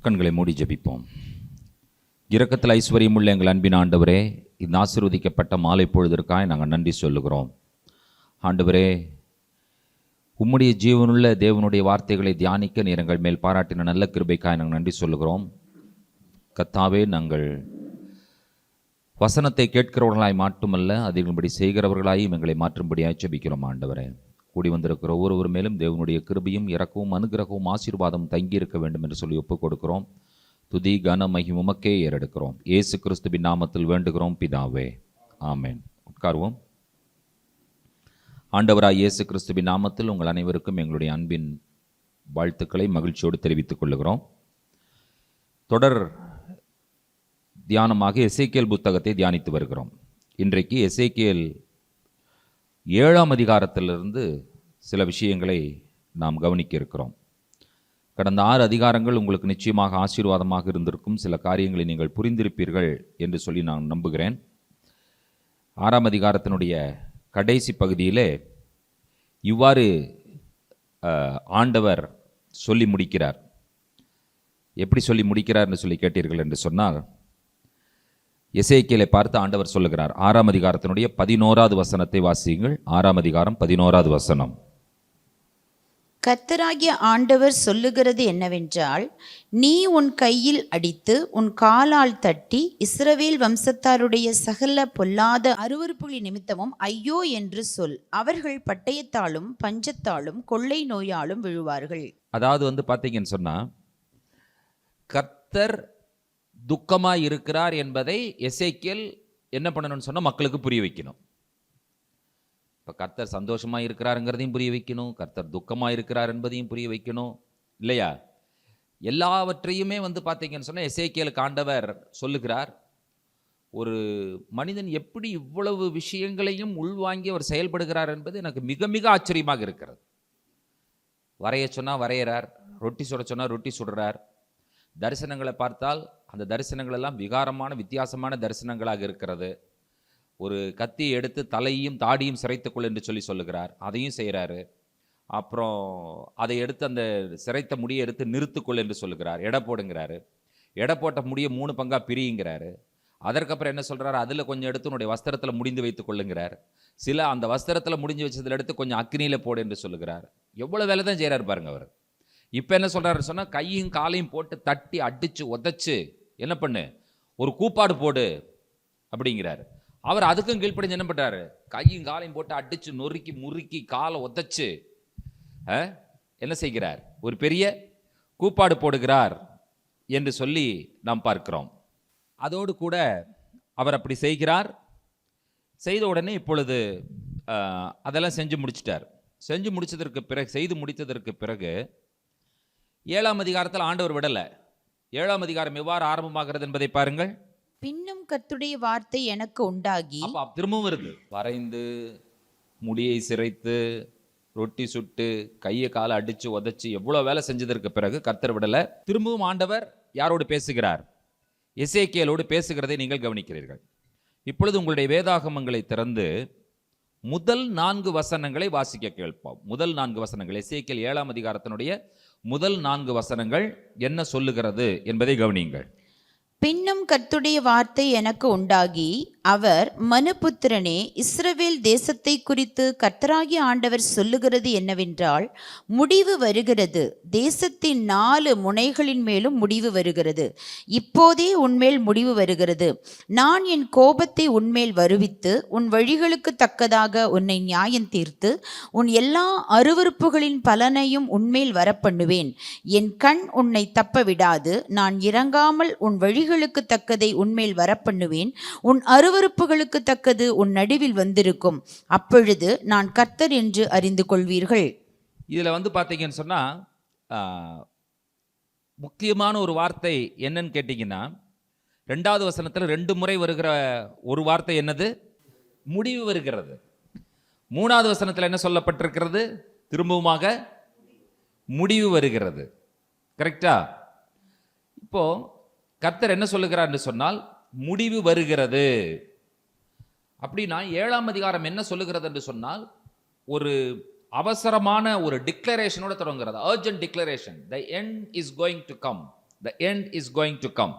கண்களை மூடி ஜெபிப்போம். இரக்கத்தில் ஐஸ்வர்யமுள்ள எங்கள் அன்பின் ஆண்டவரே, இந்த ஆசீர்வதிக்கப்பட்ட மாலை பொழுதற்காக நாங்கள் நன்றி சொல்லுகிறோம். ஆண்டவரே, உம்முடைய ஜீவனுள்ள தேவனுடைய வார்த்தைகளை தியானிக்க நீர் எங்கள் மேல் பாராட்டின நல்ல கிருபைக்காக நாங்கள் நன்றி சொல்லுகிறோம். கர்த்தாவே, நாங்கள் வசனத்தை கேட்கிறவர்களாய் மட்டுமல்ல, அதின்படி செய்கிறவர்களாயும் எங்களை மாற்றும்படியாய் ஜெபிக்கிறோம். ஆண்டவரே, கூடி வந்திருக்கிற ஒவ்வொரு மேலும் தேவனுடைய கிருபையும் இரக்கமும் அனுகிரகமும் ஆசீர்வாதம் தங்கியிருக்க வேண்டும் என்று சொல்லி ஒப்புக் கொடுக்கிறோம். துதி கன மகிமை உமக்கே ஏறெடுக்கிறோம். இயேசு கிறிஸ்துவின் நாமத்தில் வேண்டுகிறோம் பிதாவே, ஆமென். உட்கார்வோம். ஆண்டவராய் இயேசு கிறிஸ்துவின் நாமத்தில் உங்கள் அனைவருக்கும் எங்களுடைய அன்பின் வாழ்த்துக்களை மகிழ்ச்சியோடு தெரிவித்துக் கொள்ளுகிறோம். தொடர் தியானமாக எசேக்கியேல் புத்தகத்தை தியானித்து வருகிறோம். இன்றைக்கு எசேக்கியேல் 7ஆம் அதிகாரத்திலிருந்து சில விஷயங்களை நாம் கவனிக்க இருக்கிறோம். கடந்த 6 அதிகாரங்கள் உங்களுக்கு நிச்சயமாக ஆசீர்வாதமாக இருந்திருக்கும். சில காரியங்களை நீங்கள் புரிந்திருப்பீர்கள் என்று சொல்லி நான் நம்புகிறேன். 6ஆம் அதிகாரத்தினுடைய கடைசி பகுதியிலே இவ்வாறு ஆண்டவர் சொல்லி முடிக்கிறார். எப்படி சொல்லி முடிக்கிறார் என்று சொல்லி கேட்டீர்கள் என்று சொன்னால், எசேக்கியேலை பார்த்து ஆண்டவர் சொல்லுகிறார். 6ஆம் அதிகாரத்தினுடைய 11வது வசனத்தை வாசியுங்கள். 6ஆம் அதிகாரம் 11வது வசனம். கர்த்தராகிய ஆண்டவர் சொல்லுகிறது என்னவென்றால், நீ உன் கையில் அடித்து உன் காலால் தட்டி இஸ்ரவேல் வம்சத்தாருடைய சகல பொல்லாத அருவருப்புகளின் நிமித்தமும் ஐயோ என்று சொல். அவர்கள் பட்டயத்தாலும் பஞ்சத்தாலும் கொள்ளை நோயாலும் விழுவார்கள். அதாவது பார்த்தீங்கன்னு சொன்னா, கர்த்தர் துக்கமாய் இருக்கிறார் என்பதை எசேக்கியேல் என்ன பண்ணணும்னு சொன்னா மக்களுக்கு புரிய வைக்கணும். இப்போ கர்த்தர் சந்தோஷமாக இருக்கிறாருங்கிறதையும் புரிய வைக்கணும், கர்த்தர் துக்கமாக இருக்கிறார் என்பதையும் புரிய வைக்கணும், இல்லையா? எல்லாவற்றையுமே பார்த்தீங்கன்னு சொன்னால் எசேக்கியேலுக்கு ஆண்டவர் சொல்லுகிறார். ஒரு மனிதன் எப்படி இவ்வளவு விஷயங்களையும் உள்வாங்கி அவர் செயல்படுகிறார் என்பது எனக்கு மிக மிக ஆச்சரியமாக இருக்கிறது. வரைய சொன்னால் வரைகிறார், ரொட்டி சுட சொன்னால் ரொட்டி சுடுறார். தரிசனங்களை பார்த்தால் அந்த தரிசனங்கள் எல்லாம் விகாரமான வித்தியாசமான தரிசனங்களாக இருக்கிறது. ஒரு கத்தியை எடுத்து தலையும் தாடியும் சிரைத்துக்கொள் என்று சொல்லுகிறார், அதையும் செய்கிறாரு. அப்புறம் அதை எடுத்து அந்த சிரைத்த முடியை எடுத்து நிறுத்துக்கொள் என்று சொல்லுகிறார், எடை போடுங்கிறாரு. எடை போட்ட முடியை 3 பங்காக பிரியுங்கிறாரு. அதற்கப்புறம் என்ன சொல்கிறார், அதில் கொஞ்சம் எடுத்து உன்னுடைய வஸ்திரத்தில் முடிந்து வைத்துக் கொள்ளுங்கிறார். சில அந்த வஸ்திரத்தில் முடிஞ்சு வச்சதில் எடுத்து கொஞ்சம் அக்னியில் போடு என்று சொல்லுகிறார். எவ்வளோ வேலை தான் செய்கிறார் பாருங்க அவர். இப்போ என்ன சொல்கிறாரு சொன்னால், கையும் காலையும் போட்டு தட்டி அடித்து உதச்சு என்ன பண்ணு, ஒரு கூப்பாடு போடு அப்படிங்கிறாரு. அவர் அதுக்கும் கீழ்ப்படிஞ்சு என்ன பண்ணுறாரு, கையும் காலையும் போட்டு அடித்து நொறுக்கி முறுக்கி காலை உதச்சு என்ன செய்கிறார், ஒரு பெரிய கூப்பாடு போடுகிறார் என்று சொல்லி நாம் பார்க்கிறோம். அதோடு கூட அவர் அப்படி செய்கிறார். செய்த உடனே இப்பொழுது அதெல்லாம் செஞ்சு முடிச்சிட்டார். செய்து முடித்ததற்கு பிறகு 7ஆம் அதிகாரத்தில் ஆண்டவர் விடலை. 7ஆம் அதிகாரம் எவ்வாறு ஆரம்பமாகிறது என்பதை பாருங்கள். பின்னும் கர்த்தருடைய வார்த்தை எனக்கு உண்டாகி, திரும்பவும் வருது. வரைந்து முடியை சிரைத்து ரொட்டி சுட்டு கையை காலை அடிச்சு உதச்சு எவ்வளவு வேலை செஞ்சதற்கு பிறகு கர்த்தர் விடலை. திரும்பவும் ஆண்டவர் யாரோடு பேசுகிறார், எசேக்கியேலோடு பேசுகிறதை நீங்கள் கவனிக்கிறீர்கள். இப்பொழுது உங்களுடைய வேதாகமங்களை திறந்து முதல் 4 வசனங்களை வாசிக்க கேட்போம். முதல் 4 வசனங்கள், எசேக்கியேல் 7ஆம் அதிகாரத்தினுடைய முதல் 4 வசனங்கள் என்ன சொல்லுகிறது என்பதை கவனியுங்கள். பின்னும் கர்த்தருடைய வார்த்தை எனக்கு உண்டாகி, அவர் மனுபுத்திரனே, இஸ்ரவேல் தேசத்தை குறித்து கர்த்தராகிய ஆண்டவர் சொல்லுகிறது என்னவென்றால், முடிவு வருகிறது, தேசத்தின் 4 முனைகளின் மேலும் முடிவு வருகிறது. இப்போதே உன்மேல் முடிவு வருகிறது. நான் என் கோபத்தை உன்மேல் வருவித்து உன் வழிகளுக்கு தக்கதாக உன்னை நியாயம் தீர்த்து உன் எல்லா அருவருப்புகளின் பலனையும் உன்மேல் வரப்பண்ணுவேன். என் கண் உன்னை தப்ப விடாது. நான் இறங்காமல் உன் வழிகளுக்கு தக்கதை உன்மேல் வரப்பண்ணுவேன். உன் அருவருப்புகளுக்கு தக்கது உன் நடுவில் வந்திருக்கும். அப்பொழுது நான் கர்த்தர் என்று அறிந்து கொள்வீர்கள். இதுல பார்த்தீங்கன்னு சொன்னா முக்கியமான ஒரு வார்த்தை என்னன்னு கேட்டீங்கன்னா, 2வது வசனத்துல 2 முறை வருகிற ஒரு வார்த்தை என்னது, முடிவு வருகிறது. 3வது வசனத்துல என்ன சொல்லப்பட்டிருக்கிறது, திரும்பவுமாக முடிவு வருகிறது. கரெக்டா? இப்போ கர்த்தர் என்ன சொல்லுகிறார் என்று சொன்னால், முடிவு வருகிறது. அப்படின்னா 7ஆம் அதிகாரம் என்ன சொல்லுகிறது என்று சொன்னால், ஒரு அவசரமான ஒரு டிக்ளரேஷனோட தொடங்குகிறது. Urgent declaration, the end is going to come. The end is going to come.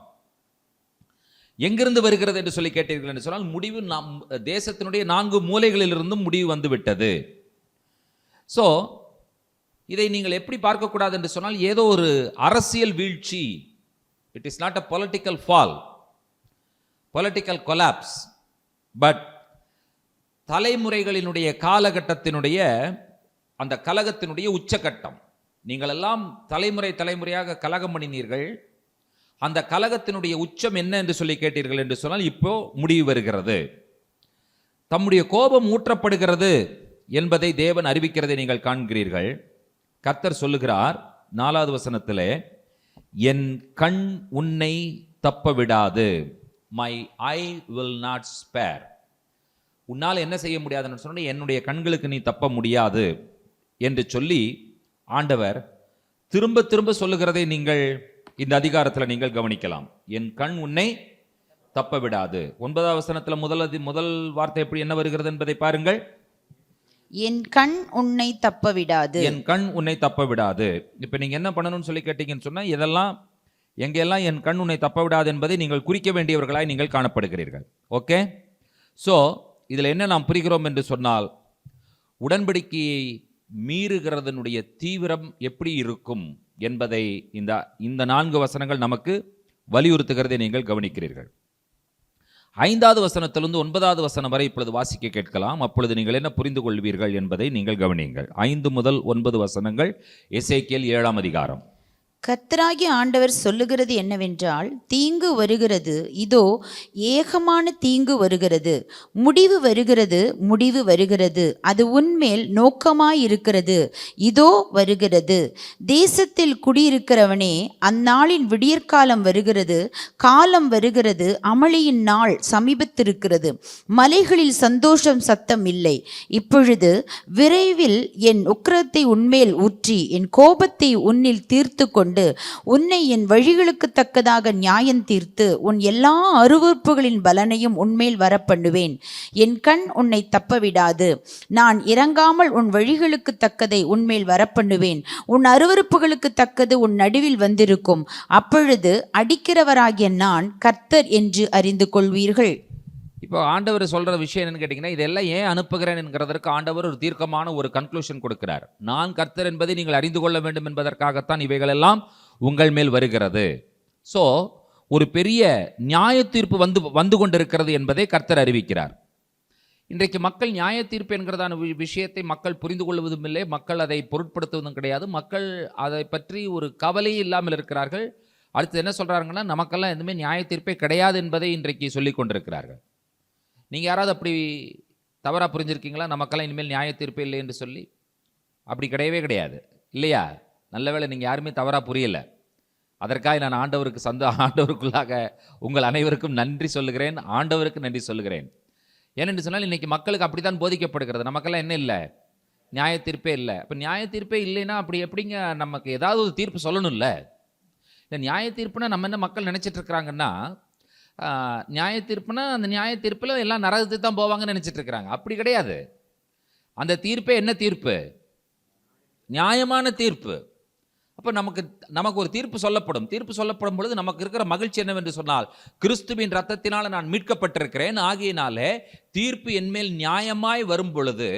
எங்கிருந்து வருகிறது என்று சொல்லி கேட்டீர்கள் என்று சொன்னால், முடிவு நம் தேசத்தினுடைய 4 மூலைகளிலிருந்தும் முடிவு வந்து விட்டது. ஸோ இதை நீங்கள் எப்படி பார்க்கக்கூடாது என்று சொன்னால், ஏதோ ஒரு அரசியல் வீழ்ச்சி. It is not a political fall, political collapse, but தலைமுறைகளினுடைய காலகட்டத்தினுடைய அந்த கலகத்தினுடைய உச்சகட்டம். நீங்கள் எல்லாம் தலைமுறையாக கலகம் பண்ணினீர்கள். அந்த கலகத்தினுடைய உச்சம் என்ன என்று சொல்லி கேட்டீர்கள் என்று சொன்னால், இப்போ முடிவு வருகிறது. தம்முடைய கோபம் ஊற்றப்படுகிறது என்பதை தேவன் அறிவிக்கிறதை நீங்கள் காண்கிறீர்கள். கர்த்தர் சொல்லுகிறார் 4வது வசனத்திலே, என் கண் உன்னை தப்ப விடாது. My I will not spare. உன்னால் என்ன செய்ய முடியாதுன்னு சொன்னால், என்னுடைய கண்களுக்கு நீ தப்ப முடியாது என்று சொல்லி ஆண்டவர் திரும்ப திரும்ப சொல்லுகிறதை நீங்கள் இந்த அதிகாரத்தில் நீங்கள் கவனிக்கலாம். என் கண் உன்னை தப்ப விடாது. 9வது வசனத்தில் முதல் வார்த்தை எப்படி என்ன வருகிறது என்பதை பாருங்கள். என் கண் உன்னை தப்ப விடாது. என் கண் உன்னை தப்ப விடாது. இப்போ நீங்க என்ன பண்ணணும்னு சொல்லி கேட்டீங்கன்னு சொன்னா, இதெல்லாம் எங்கெல்லாம் என் கண் உன்னை தப்ப விடாது என்பதை நீங்கள் குறிக்க வேண்டியவர்களாய் நீங்கள் காணப்படுகிறீர்கள். ஓகே, ஸோ இதில் என்ன நாம் புரிகிறோம் என்று சொன்னால், உடன்படிக்கையை மீறுகிறதனுடைய தீவிரம் எப்படி இருக்கும் என்பதை இந்த 4 வசனங்கள் நமக்கு வலியுறுத்துகிறதை நீங்கள் கவனிக்கிறீர்கள். 5வது வசனத்திலிருந்து 9வது வசனம் வரை இப்பொழுது வாசிக்க கேட்கலாம். அப்பொழுது நீங்கள் என்ன புரிந்து கொள்வீர்கள் என்பதை நீங்கள் கவனியுங்கள். 5 முதல் 9 வசனங்கள், எசேக்கியேல் 7ஆம் அதிகாரம். கர்த்தராகிய ஆண்டவர் சொல்லுகிறது என்னவென்றால், தீங்கு வருகிறது, இதோ ஏகமான தீங்கு வருகிறது, முடிவு வருகிறது, முடிவு வருகிறது, அது உன்மேல் நோக்கமாயிருக்கிறது, இதோ வருகிறது. தேசத்தில் குடியிருக்கிறவனே, அந்நாளின் விடியற்காலம் வருகிறது, காலம் வருகிறது, அமளியின் நாள் சமீபத்திருக்கிறது. மலைகளில் சந்தோஷம் சத்தம் இல்லை. இப்பொழுது விரைவில் என் உக்கிரத்தை உன்மேல் ஊற்றி என் கோபத்தை உன்னில் தீர்த்து கொண்டு உன்னை என் வழிகளுக்கு தக்கதாக நியாயம் தீர்த்து உன் எல்லா அருவருப்புகளின் பலனையும் உன்மேல் வரப்பண்ணுவேன். என் கண் உன்னை தப்பவிடாது. நான் இறங்காமல் உன் வழிகளுக்கு தக்கதை உன்மேல் வரப்பண்ணுவேன். உன் அருவருப்புகளுக்கு தக்கது உன் நடுவில் வந்திருக்கும். அப்பொழுது அடிக்கிறவராகிய நான் கர்த்தர் என்று அறிந்து கொள்வீர்கள். இப்போ ஆண்டவர் சொல்ற விஷயம் என்னன்னு கேட்டீங்கன்னா, இதெல்லாம் ஏன் அனுப்புகிறேன் என்கிறதற்கு ஆண்டவர் ஒரு தீர்க்கமான ஒரு கன்க்ளூஷன் கொடுக்கிறார். நான் கர்த்தர் என்பதை நீங்கள் அறிந்து கொள்ள வேண்டும் என்பதற்காகத்தான் இவைகளெல்லாம் உங்கள் மேல் வருகிறது. ஸோ ஒரு பெரிய நியாய தீர்ப்பு வந்து கொண்டிருக்கிறது என்பதை கர்த்தர் அறிவிக்கிறார். இன்றைக்கு மக்கள் நியாய தீர்ப்பு என்கிறதான விஷயத்தை மக்கள் புரிந்து கொள்வதும் இல்லை, மக்கள் அதை பொருட்படுத்துவதும் கிடையாது. மக்கள் அதை பற்றி ஒரு கவலையே இல்லாமல் இருக்கிறார்கள். அடுத்து என்ன சொல்றாங்கன்னா, நமக்கெல்லாம் எதுவுமே நியாய தீர்ப்பே கிடையாது என்பதை இன்றைக்கு சொல்லிக் கொண்டிருக்கிறார்கள். நீங்கள் யாராவது அப்படி தவறாக புரிஞ்சிருக்கீங்களா? நமக்கெல்லாம் இனிமேல் நியாய தீர்ப்பே இல்லை என்று சொல்லி. அப்படி கிடையவே கிடையாது, இல்லையா? நல்ல வேளை நீங்கள் யாருமே தவறாக புரியலை. அதற்காக நான் ஆண்டவருக்குள்ளாக உங்கள் அனைவருக்கும் நன்றி சொல்லுகிறேன், ஆண்டவருக்கு நன்றி சொல்லுகிறேன். ஏனென்று சொன்னால் இன்றைக்கி மக்களுக்கு அப்படி தான் போதிக்கப்படுகிறது. நமக்கெல்லாம் என்ன இல்லை? நியாய தீர்ப்பே இல்லை. அப்போ நியாய தீர்ப்பே இல்லைன்னா அப்படி எப்படிங்க நமக்கு ஏதாவது ஒரு தீர்ப்பு சொல்லணும்ல? இந்த நியாய தீர்ப்புனா நம்ம என்ன மக்கள் நினச்சிட்டு இருக்கிறாங்கன்னா, நியாய தீர்ப்புனா அந்த நியாய தீர்ப்பில் எல்லாம் நரகத்துக்கு தான் போவாங்கன்னு நினச்சிட்டு இருக்கிறாங்க. அப்படி கிடையாது. அந்த தீர்ப்பே என்ன தீர்ப்பு? நியாயமான தீர்ப்பு. அப்போ நமக்கு ஒரு தீர்ப்பு சொல்லப்படும். தீர்ப்பு சொல்லப்படும் பொழுது நமக்கு இருக்கிற மகிழ்ச்சி என்னவென்று சொன்னால், கிறிஸ்துவின் ரத்தத்தினால் நான் மீட்கப்பட்டிருக்கிறேன், ஆகியனாலே தீர்ப்பு என்மேல் நியாயமாய் வரும் பொழுது,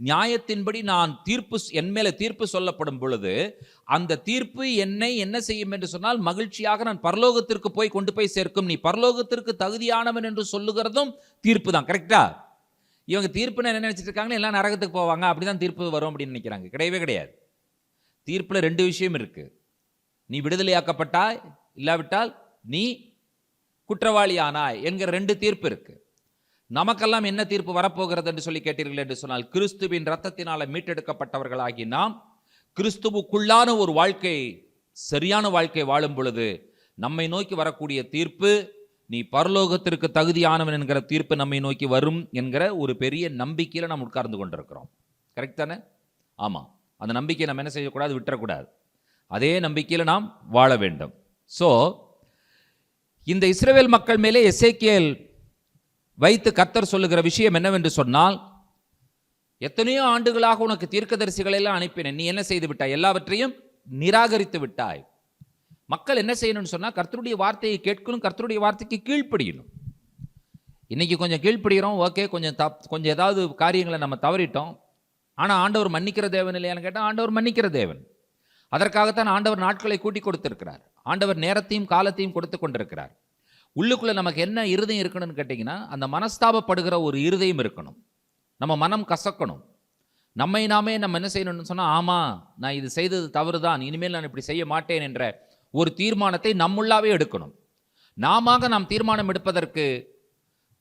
நியாயத்தின்படி நான் என்மேல தீர்ப்பு சொல்லப்படும் பொழுது, அந்த தீர்ப்பு என்னை என்ன செய்யும் என்று சொன்னால், மகிழ்ச்சியாக நான் பரலோகத்திற்கு கொண்டு போய் சேர்க்கும். நீ பரலோகத்திற்கு தகுதியானவன் என்று சொல்லுகிறதும் தீர்ப்பு தான். கரெக்டா? இவங்க தீர்ப்புன்னு என்ன நினைச்சிட்டு இருக்காங்க? எல்லாம் நரகத்துக்கு போவாங்க, அப்படிதான் தீர்ப்பு வரும் அப்படின்னு நினைக்கிறாங்க. கிடையவே கிடையாது. தீர்ப்பில் 2 விஷயம் இருக்கு. நீ விடுதலையாக்கப்பட்டாய், இல்லாவிட்டால் நீ குற்றவாளியானாய் என்கிற 2 தீர்ப்பு இருக்கு. நமக்கெல்லாம் என்ன தீர்ப்பு வரப்போகிறது என்று சொல்லி கேட்டீர்கள் என்று சொன்னால், கிறிஸ்துவின் ரத்தத்தினால மீட்டெடுக்கப்பட்டவர்களாகி நாம் கிறிஸ்துவுக்குள்ளான ஒரு வாழ்க்கை, சரியான வாழ்க்கை வாழும் பொழுது நம்மை நோக்கி வரக்கூடிய தீர்ப்பு, நீ பரலோகத்திற்கு தகுதியானவன் என்கிற தீர்ப்பு நம்மை நோக்கி வரும் என்கிற ஒரு பெரிய நம்பிக்கையில் நாம் உட்கார்ந்து கொண்டிருக்கிறோம். கரெக்ட் தானே? ஆமாம். அந்த நம்பிக்கையை நம்ம என்ன செய்யக்கூடாது? விட்டுறக்கூடாது. அதே நம்பிக்கையில் நாம் வாழ வேண்டும். ஸோ இந்த இஸ்ரவேல் மக்கள் மேலே எசேக்கியேல் வைத்து கர்த்தர் சொல்லுகிற விஷயம் என்னவென்று சொன்னால், எத்தனையோ ஆண்டுகளாக உனக்கு தீர்க்கதரிசிகளை எல்லாம் அனுப்பினேன், நீ என்ன செய்து விட்டாய்? எல்லாவற்றையும் நிராகரித்து விட்டாய். மக்கள் என்ன செய்யணும்னு சொன்னா கர்த்தருடைய வார்த்தையை கேட்கணும், கர்த்தருடைய வார்த்தைக்கு கீழ்ப்படியணும். இன்னைக்கு கொஞ்சம் கீழ்ப்படுகிறோம், ஓகே, கொஞ்சம் ஏதாவது காரியங்களை நம்ம தவறிட்டோம். ஆனால் ஆண்டவர் மன்னிக்கிற தேவன் இல்லையான்னு கேட்டால் ஆண்டவர் மன்னிக்கிற தேவன். அதற்காகத்தான் ஆண்டவர் நாட்களை கூட்டி கொடுத்திருக்கிறார். ஆண்டவர் நேரத்தையும் காலத்தையும் கொடுத்து கொண்டிருக்கிறார். உள்ளுக்குள்ளே நமக்கு என்ன இருதயம் இருக்கணும்னு கேட்டிங்கன்னா, அந்த மனஸ்தாபப்படுகிற ஒரு இருதயம் இருக்கணும். நம்ம மனம் கசக்கணும். நம்ம என்ன செய்யணும்னு சொன்னால், ஆமாம் நான் இது செய்தது தவறு தான், இனிமேல் நான் இப்படி செய்ய மாட்டேன் என்ற ஒரு தீர்மானத்தை நம்முள்ளாவே எடுக்கணும். நாம் தீர்மானம் எடுப்பதற்கு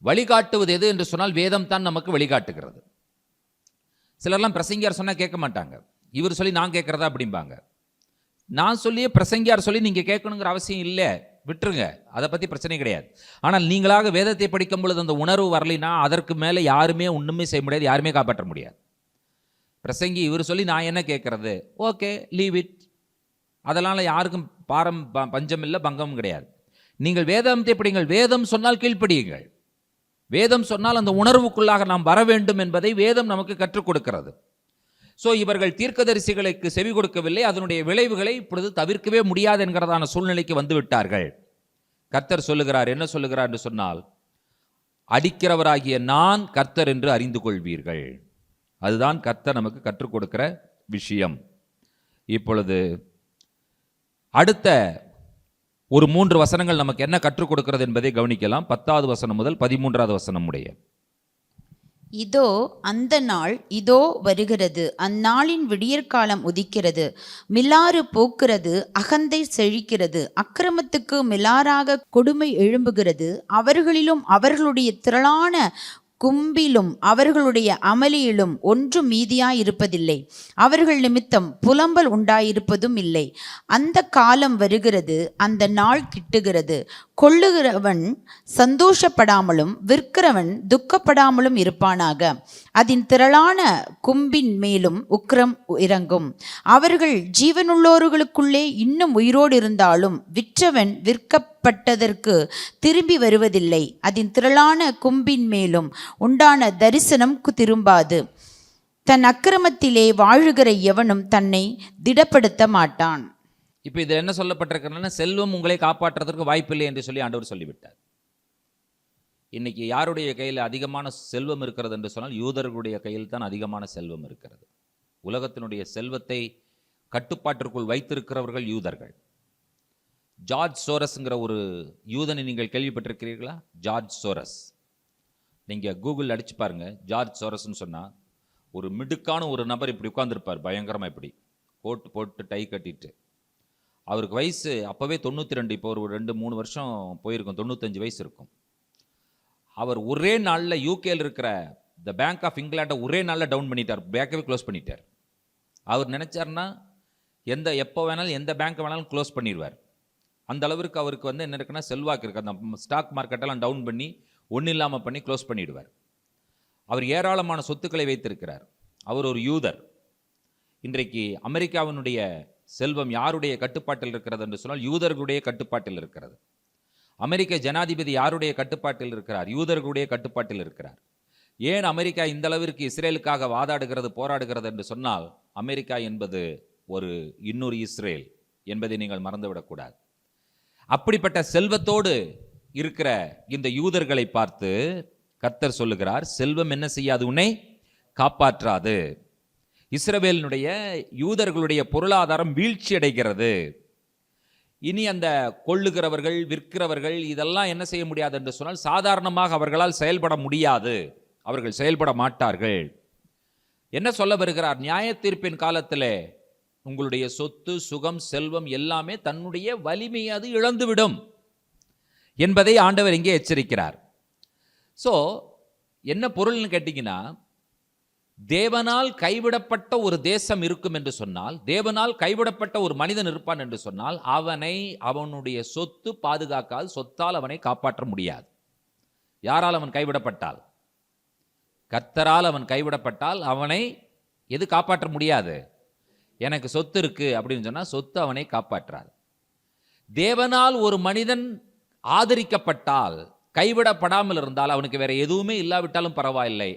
வழிகாட்டுவது எது என்று சொன்னால் வேதம் தான் நமக்கு வழிகாட்டுகிறது. சிலர்லாம் பிரசங்கியார் சொன்னால் கேட்க மாட்டாங்க. இவர் சொல்லி நான் கேட்குறதா அப்படிம்பாங்க. நான் சொல்லியே பிரசங்கியார் சொல்லி நீங்கள் கேட்கணுங்கிற அவசியம் இல்லை, விட்டுருங்க, அதை பற்றி பிரச்சனை கிடையாது. ஆனால் நீங்களாக வேதத்தை படிக்கும் பொழுது அந்த உணர்வு வரலைன்னா அதற்கு மேலே யாருமே ஒன்றுமே செய்ய முடியாது, யாருமே காப்பாற்ற முடியாது. பிரசங்கி இவர் சொல்லி நான் என்ன கேட்குறது, ஓகே லீவ் இட், அதனால் யாருக்கும் பஞ்சம் இல்லை, பங்கமும் கிடையாது. நீங்கள் வேதத்தை படிங்கள், வேதம் சொன்னால் கீழ்ப்படியுங்கள். வேதம் சொன்னால் அந்த உணர்வுக்குள்ளாக நாம் வர வேண்டும் என்பதை வேதம் நமக்கு கற்றுக் கொடுக்கிறது. ஸோ இவர்கள் தீர்க்கதரிசிகளுக்கு செவி கொடுக்கவில்லை, அதனுடைய விளைவுகளை இப்பொழுது தவிர்க்கவே முடியாது என்கிறதான சூழ்நிலைக்கு வந்து விட்டார்கள். கர்த்தர் சொல்லுகிறார், என்ன சொல்லுகிறார் என்று சொன்னால், அடிக்கிறவராகிய நான் கர்த்தர் என்று அறிந்து கொள்வீர்கள். அதுதான் கர்த்தர் நமக்கு கற்றுக் கொடுக்கிற விஷயம். இப்பொழுது அடுத்த ஒரு 3 வசனங்கள் நமக்கு என்ன கற்றுக் கொடுக்கிறது என்பதை கவனிக்கலாம். 10வது வசனம் முதல் 13வது வசனம் உடைய. இதோ அந்த நாள் இதோ வருகிறது, அந்நாளின் விடியற்காலம் உதிக்கிறது, மிலாறு போக்குறது, அகந்தை செழிக்கிறது, அக்கிரமத்துக்கு மிலாறாக கொடுமை எழும்புகிறது, அவர்களிலும் அவர்களுடைய திரளான கும்பிலும் அவர்களுடைய அமளியிலும் ஒன்றும் மீதியாயிருப்பதில்லை, அவர்கள் நிமித்தம் புலம்பல் உண்டாயிருப்பதும் இல்லை. அந்த காலம் வருகிறது, அந்த நாள் கிட்டுகிறது, கொள்ளுகிறவன் சந்தோஷப்படாமலும் விற்கிறவன் துக்கப்படாமலும் இருப்பானாக. அதன் திரளான கும்பின் மேலும் உக்கிரம் இறங்கும். அவர்கள் ஜீவனுள்ளோர்களுக்குள்ளே இன்னும் உயிரோடு இருந்தாலும் விற்றவன் விற்கப்பட்டதற்கு திரும்பி வருவதில்லை. அதன் திரளான கும்பின் மேலும் உண்டான தரிசனம் திரும்பாது. தன் அக்கிரமத்திலே வாழுகிற எவனும் தன்னை திடப்படுத்த மாட்டான். இப்போ இதில் என்ன சொல்லப்பட்டிருக்கிறதுனா, செல்வம் உங்களை காப்பாற்றுறதுக்கு வாய்ப்பில்லை என்று சொல்லி ஆண்டவர் சொல்லிவிட்டார். இன்னைக்கு யாருடைய கையில் அதிகமான செல்வம் இருக்கிறது என்று சொன்னால் யூதர்களுடைய கையில் தான் அதிகமான செல்வம் இருக்கிறது. உலகத்தினுடைய செல்வத்தை கட்டுப்பாட்டிற்குள் வைத்திருக்கிறவர்கள் யூதர்கள். ஜார்ஜ் சோரஸ்ங்கிற ஒரு யூதனை நீங்கள் கேள்விப்பட்டிருக்கிறீர்களா? ஜார்ஜ் சோரஸ், நீங்கள் கூகுள் அடிச்சு பாருங்க. ஜார்ஜ் சோரஸ்ன்னு சொன்னால் ஒரு மிடுக்கான ஒரு நபர் இப்படி உட்கார்ந்துருப்பார், பயங்கரமாக இப்படி கோட்டு போட்டு டை கட்டிட்டு. அவருக்கு வயசு அப்போவே 92, இப்போ ஒரு 2-3 வருஷம் போயிருக்கும், 95 வயசு இருக்கும். அவர் ஒரே நாளில் யூகேயில் இருக்கிற த பேங்க் ஆஃப் இங்கிலாண்டை ஒரே நாளில் டவுன் பண்ணிட்டார், பேக்கவே க்ளோஸ் பண்ணிட்டார். அவர் நினச்சார்னா எப்போ வேணாலும் எந்த பேங்க் வேணாலும் க்ளோஸ் பண்ணிடுவார். அந்த அளவிற்கு அவருக்கு என்ன இருக்குன்னா செல்வாக்கு இருக்குது. அந்த ஸ்டாக் மார்க்கெட்டெல்லாம் டவுன் பண்ணி ஒன்றும் இல்லாமல் பண்ணி க்ளோஸ் பண்ணிடுவார். அவர் ஏராளமான சொத்துக்களை வைத்திருக்கிறார். அவர் ஒரு யூதர். இன்றைக்கு அமெரிக்காவினுடைய செல்வம் யாருடைய கட்டுப்பாட்டில் இருக்கிறது என்று சொன்னால் யூதர்களுடைய கட்டுப்பாட்டில் இருக்கிறது. அமெரிக்க ஜனாதிபதி யாருடைய கட்டுப்பாட்டில் இருக்கிறார்? யூதர்களுடைய கட்டுப்பாட்டில் இருக்கிறார். ஏன் அமெரிக்கா இந்த அளவிற்கு இஸ்ரேலுக்காக வாதாடுகிறது, போராடுகிறது என்று சொன்னால், அமெரிக்கா என்பது ஒரு இன்னொரு இஸ்ரேல் என்பதை நீங்கள் மறந்துவிடக்கூடாது. அப்படிப்பட்ட செல்வத்தோடு இருக்கிற இந்த யூதர்களை பார்த்து கர்த்தர் சொல்லுகிறார், செல்வம் என்ன செய்யாது, உன்னை காப்பாற்றாது. இஸ்ரவேலினுடைய யூதர்களுடைய பொருளாதாரம் வீழ்ச்சி அடைகிறது. இனி அந்த கொள்ளுகிறவர்கள், விற்கிறவர்கள் இதெல்லாம் என்ன செய்ய முடியாது என்று சொன்னால் சாதாரணமாக அவர்களால் செயல்பட முடியாது, அவர்கள் செயல்பட மாட்டார்கள். என்ன சொல்ல வருகிறார்? நியாய தீர்ப்பின் காலத்தில் உங்களுடைய சொத்து, சுகம், செல்வம் எல்லாமே தன்னுடைய வலிமையை அது இழந்துவிடும் என்பதை ஆண்டவர் இங்கே எச்சரிக்கிறார். ஸோ என்ன பொருள்னு கேட்டிங்கன்னா, தேவனால் கைவிடப்பட்ட ஒரு தேசம் இருக்கும் என்று சொன்னால், தேவனால் கைவிடப்பட்ட ஒரு மனிதன் இருப்பான் என்று சொன்னால், அவனுடைய சொத்து பாதுகாக்காது, சொத்தால் அவனை காப்பாற்ற முடியாது. யாரால் அவன் கைவிடப்பட்டால்? கர்த்தரால் அவன் கைவிடப்பட்டால் அவனை எது காப்பாற்ற முடியாது? எனக்கு சொத்து இருக்கு அப்படின்னு சொன்னால் சொத்து அவனை காப்பாற்றாது. தேவனால் ஒரு மனிதன் ஆதரிக்கப்பட்டால், கைவிடப்படாமல் இருந்தால், அவனுக்கு வேற எதுவுமே இல்லாவிட்டாலும் பரவாயில்லை,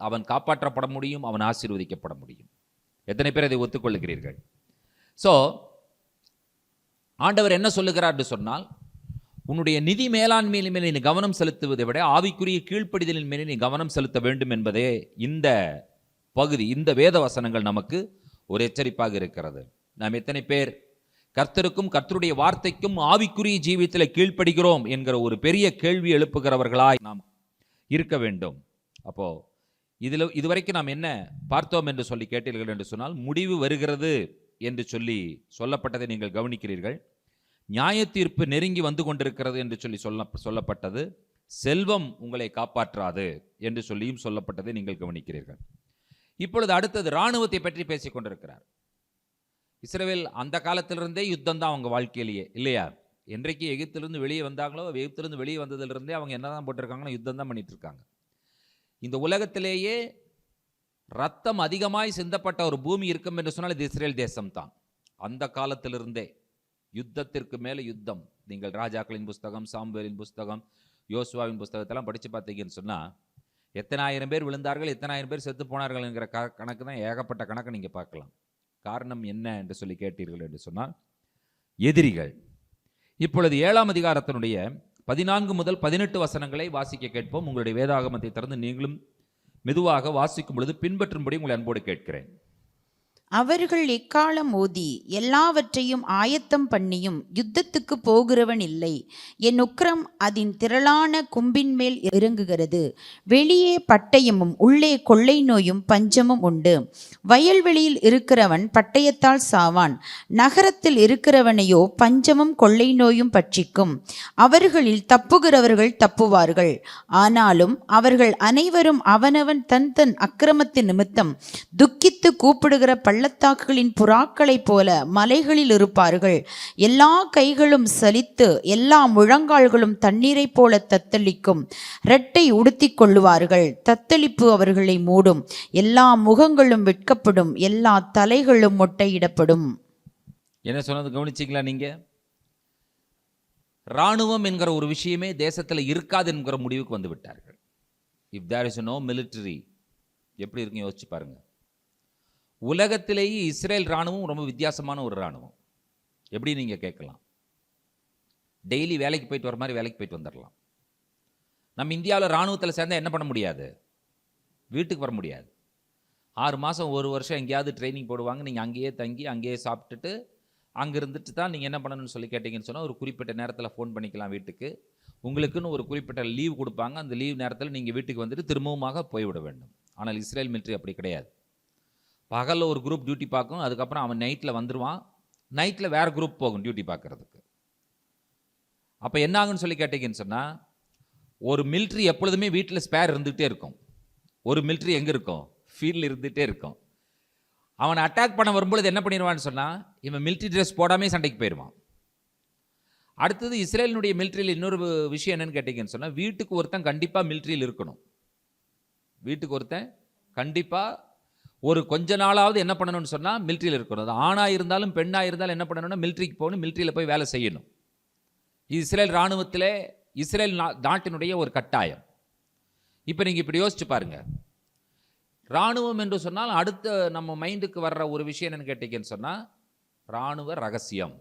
அவன் காப்பாற்றப்பட முடியும், அவன் ஆசீர்வதிக்கப்பட முடியும். எத்தனை பேர் அதை ஒத்துக்கொள்ளுகிறீர்கள்? ஸோ ஆண்டவர் என்ன சொல்லுகிறார் என்று சொன்னால், உன்னுடைய நிதி மேலாண்மையின் மேலே நீ கவனம் செலுத்துவதை விட ஆவிக்குரிய கீழ்ப்படிதலின் மேலே நீ கவனம் செலுத்த வேண்டும் என்பதே இந்த பகுதி, இந்த வேத வசனங்கள் நமக்கு ஒரு எச்சரிப்பாக இருக்கிறது. நாம் எத்தனை பேர் கர்த்தருக்கும் கர்த்தருடைய வார்த்தைக்கும் ஆவிக்குரிய ஜீவியத்தில் கீழ்ப்படுகிறோம் என்கிற ஒரு பெரிய கேள்வி எழுப்புகிறவர்களாய் நாம் இருக்க வேண்டும். அப்போ இதுவரைக்கும் நாம் என்ன பார்த்தோம் என்று சொல்லி கேட்டீர்கள் என்று சொன்னால், முடிவு வருகிறது என்று சொல்லப்பட்டதை நீங்கள் கவனிக்கிறீர்கள். நியாய தீர்ப்பு நெருங்கி வந்து கொண்டிருக்கிறது என்று சொல்லப்பட்டது. செல்வம் உங்களை காப்பாற்றாது என்று சொல்லியும் சொல்லப்பட்டதை நீங்கள் கவனிக்கிறீர்கள். இப்பொழுது அடுத்தது இராணுவத்தை பற்றி பேசிக் கொண்டிருக்கிறார். இஸ்ரவேல் அந்த காலத்திலிருந்தே யுத்தம் தான் அவங்க வாழ்க்கையிலேயே, இல்லையா? என்றைக்கு எகிப்திலிருந்து வெளியே வந்தாங்களோ, எகிப்திலிருந்து வெளியே வந்ததிலிருந்தே அவங்க என்னதான் போட்டிருக்காங்கன்னா யுத்தம் தான் பண்ணிட்டு இருக்காங்க. இந்த உலகத்திலேயே ரத்தம் அதிகமாய் சிந்தப்பட்ட ஒரு பூமி இருக்கும் என்று சொன்னால் இது இஸ்ரேல் தேசம்தான். அந்த காலத்திலிருந்தே யுத்தத்திற்கு மேலே யுத்தம். நீங்கள் ராஜாக்களின் புஸ்தகம், சாமுவேலின் புஸ்தகம், யோசுவாவின் புஸ்தகத்தெல்லாம் படித்து பார்த்தீங்கன்னு சொன்னால் எத்தனை ஆயிரம் பேர் விழுந்தார்கள், எத்தனை ஆயிரம் பேர் செத்து போனார்கள் என்கிற கணக்கு தான், ஏகப்பட்ட கணக்கு நீங்கள் பார்க்கலாம். காரணம் என்ன என்று சொல்லி கேட்டீர்கள் என்று சொன்னால், எதிரிகள். இப்பொழுது 7ஆம் அதிகாரத்தினுடைய 14 முதல் 18 வசனங்களை வாசிக்க கேட்போம். உங்களுடைய வேதாகமத்தை திறந்து நீங்களும் மெதுவாக வாசிக்கும் பொழுது பின்பற்றும்படி உங்களை அன்போடு கேட்கிறேன். அவர்கள் எக்காலம் ஊதி எல்லாவற்றையும் ஆயத்தம் பண்ணியும் யுத்தத்துக்கு போகிறவன் இல்லை. என் உக்கிரம் அதன் திரளான கும்பின் மேல் இறங்குகிறது. வெளியே பட்டயமும் உள்ளே கொள்ளை நோயும் பஞ்சமும் உண்டு. வயல்வெளியில் இருக்கிறவன் பட்டயத்தால் சாவான், நகரத்தில் இருக்கிறவனையோ பஞ்சமும் கொள்ளை நோயும் பட்சிக்கும். அவர்களில் தப்புகிறவர்கள் தப்புவார்கள், ஆனாலும் அவர்கள் அனைவரும் அவனவன் தன் தன் அக்கிரமத்தின் நிமித்தம் துக்கித்து கூப்பிடுகிற பள்ளத்தாக்குகளின் புறாக்களைப் போல மலைகளில் இருப்பார்கள். எல்லா கைகளும் சலித்து எல்லா முழங்கால்களும் தண்ணீரைப் போல தத்தளிக்கும். இரட்டை உடுத்திக் கொள்ளுவார்கள், தத்தளிப்பு அவர்களை மூடும். எல்லா முகங்களும் வெட்கப்படும், எல்லா தலைகளும் மொட்டையிடப்படும். என்ன சொன்னது கவனிச்சிங்களா நீங்க? இராணுவம் என்கிற ஒரு விஷயமே தேசத்தில் இருக்காது என்கிற முடிவுக்கு வந்து விட்டார்கள். If there is no military, எப்படி இருக்குன்னு யோசிச்சு பாருங்க. உலகத்திலேயே இஸ்ரேல் இராணுவம் ரொம்ப வித்தியாசமான ஒரு இராணுவம். எப்படி நீங்கள் கேட்கலாம், டெய்லி வேலைக்கு போயிட்டு வர மாதிரி வேலைக்கு போயிட்டு வந்துடலாம். நம்ம இந்தியாவில் இராணுவத்தில் சேர்ந்தால் என்ன பண்ண முடியாது? வீட்டுக்கு வர முடியாது. 6 மாதம் 1 வருஷம் எங்கேயாவது ட்ரைனிங் போடுவாங்க. நீங்கள் அங்கேயே தங்கி அங்கேயே சாப்பிட்டுட்டு அங்கே இருந்துட்டு தான் நீங்கள் என்ன பண்ணணும்னு சொல்லி கேட்டிங்கன்னு சொன்னால், ஒரு குறிப்பிட்ட நேரத்தில் ஃபோன் பண்ணிக்கலாம் வீட்டுக்கு. உங்களுக்குன்னு ஒரு குறிப்பிட்ட லீவ் கொடுப்பாங்க. அந்த லீவ் நேரத்தில் நீங்கள் வீட்டுக்கு வந்துட்டு திரும்பவுமாக போய்விட வேண்டும். ஆனால் இஸ்ரேல் மிலிட்ரி அப்படி கிடையாது. பகலில் ஒரு குரூப் டியூட்டி பார்க்கும், அதுக்கப்புறம் அவன் நைட்டில் வந்துடுவான். நைட்டில் வேறு குரூப் போகும் டியூட்டி பார்க்குறதுக்கு. அப்போ என்ன ஆகுன்னு சொல்லி கேட்டீங்கன்னு சொன்னால், ஒரு மிலிட்ரி எப்பொழுதுமே வீட்டில் ஸ்பேர் இருந்துகிட்டே இருக்கும். ஒரு மிலிட்ரி எங்கே இருக்கும்? ஃபீல்டில் இருந்துகிட்டே இருக்கும். அவனை அட்டாக் பண்ண வரும்பொழுது என்ன பண்ணிடுவான்னு சொன்னால், இவன் மிலிட்ரி ட்ரெஸ் போடாமே சண்டைக்கு போயிடுவான். அடுத்தது இஸ்ரேலினுடைய மிலிட்ரியில் இன்னொரு விஷயம் என்னன்னு கேட்டீங்கன்னு சொன்னால், வீட்டுக்கு ஒருத்தன் கண்டிப்பாக மிலிட்ரியில் இருக்கணும். வீட்டுக்கு ஒருத்தன் கண்டிப்பாக ஒரு கொஞ்ச நாளாவது என்ன பண்ணணும்னு சொன்னால் மிலிட்ரியில் இருக்கணும். அது ஆணாக இருந்தாலும் பெண்ணாக இருந்தாலும் என்ன பண்ணணும்னா மிலிட்ரிக்கு போகணும், மிலிட்ரியில் போய் வேலை செய்யணும். இது இஸ்ரேல் இராணுவத்திலே இஸ்ரேல் நாட்டினுடைய ஒரு கட்டாயம். இப்போ நீங்கள் இப்படி யோசிச்சு பாருங்க. இராணுவம் என்று சொன்னால் அடுத்த நம்ம மைண்டுக்கு வர்ற ஒரு விஷயம் என்னன்னு கேட்டீங்கன்னு சொன்னால், இராணுவ ரகசியம்.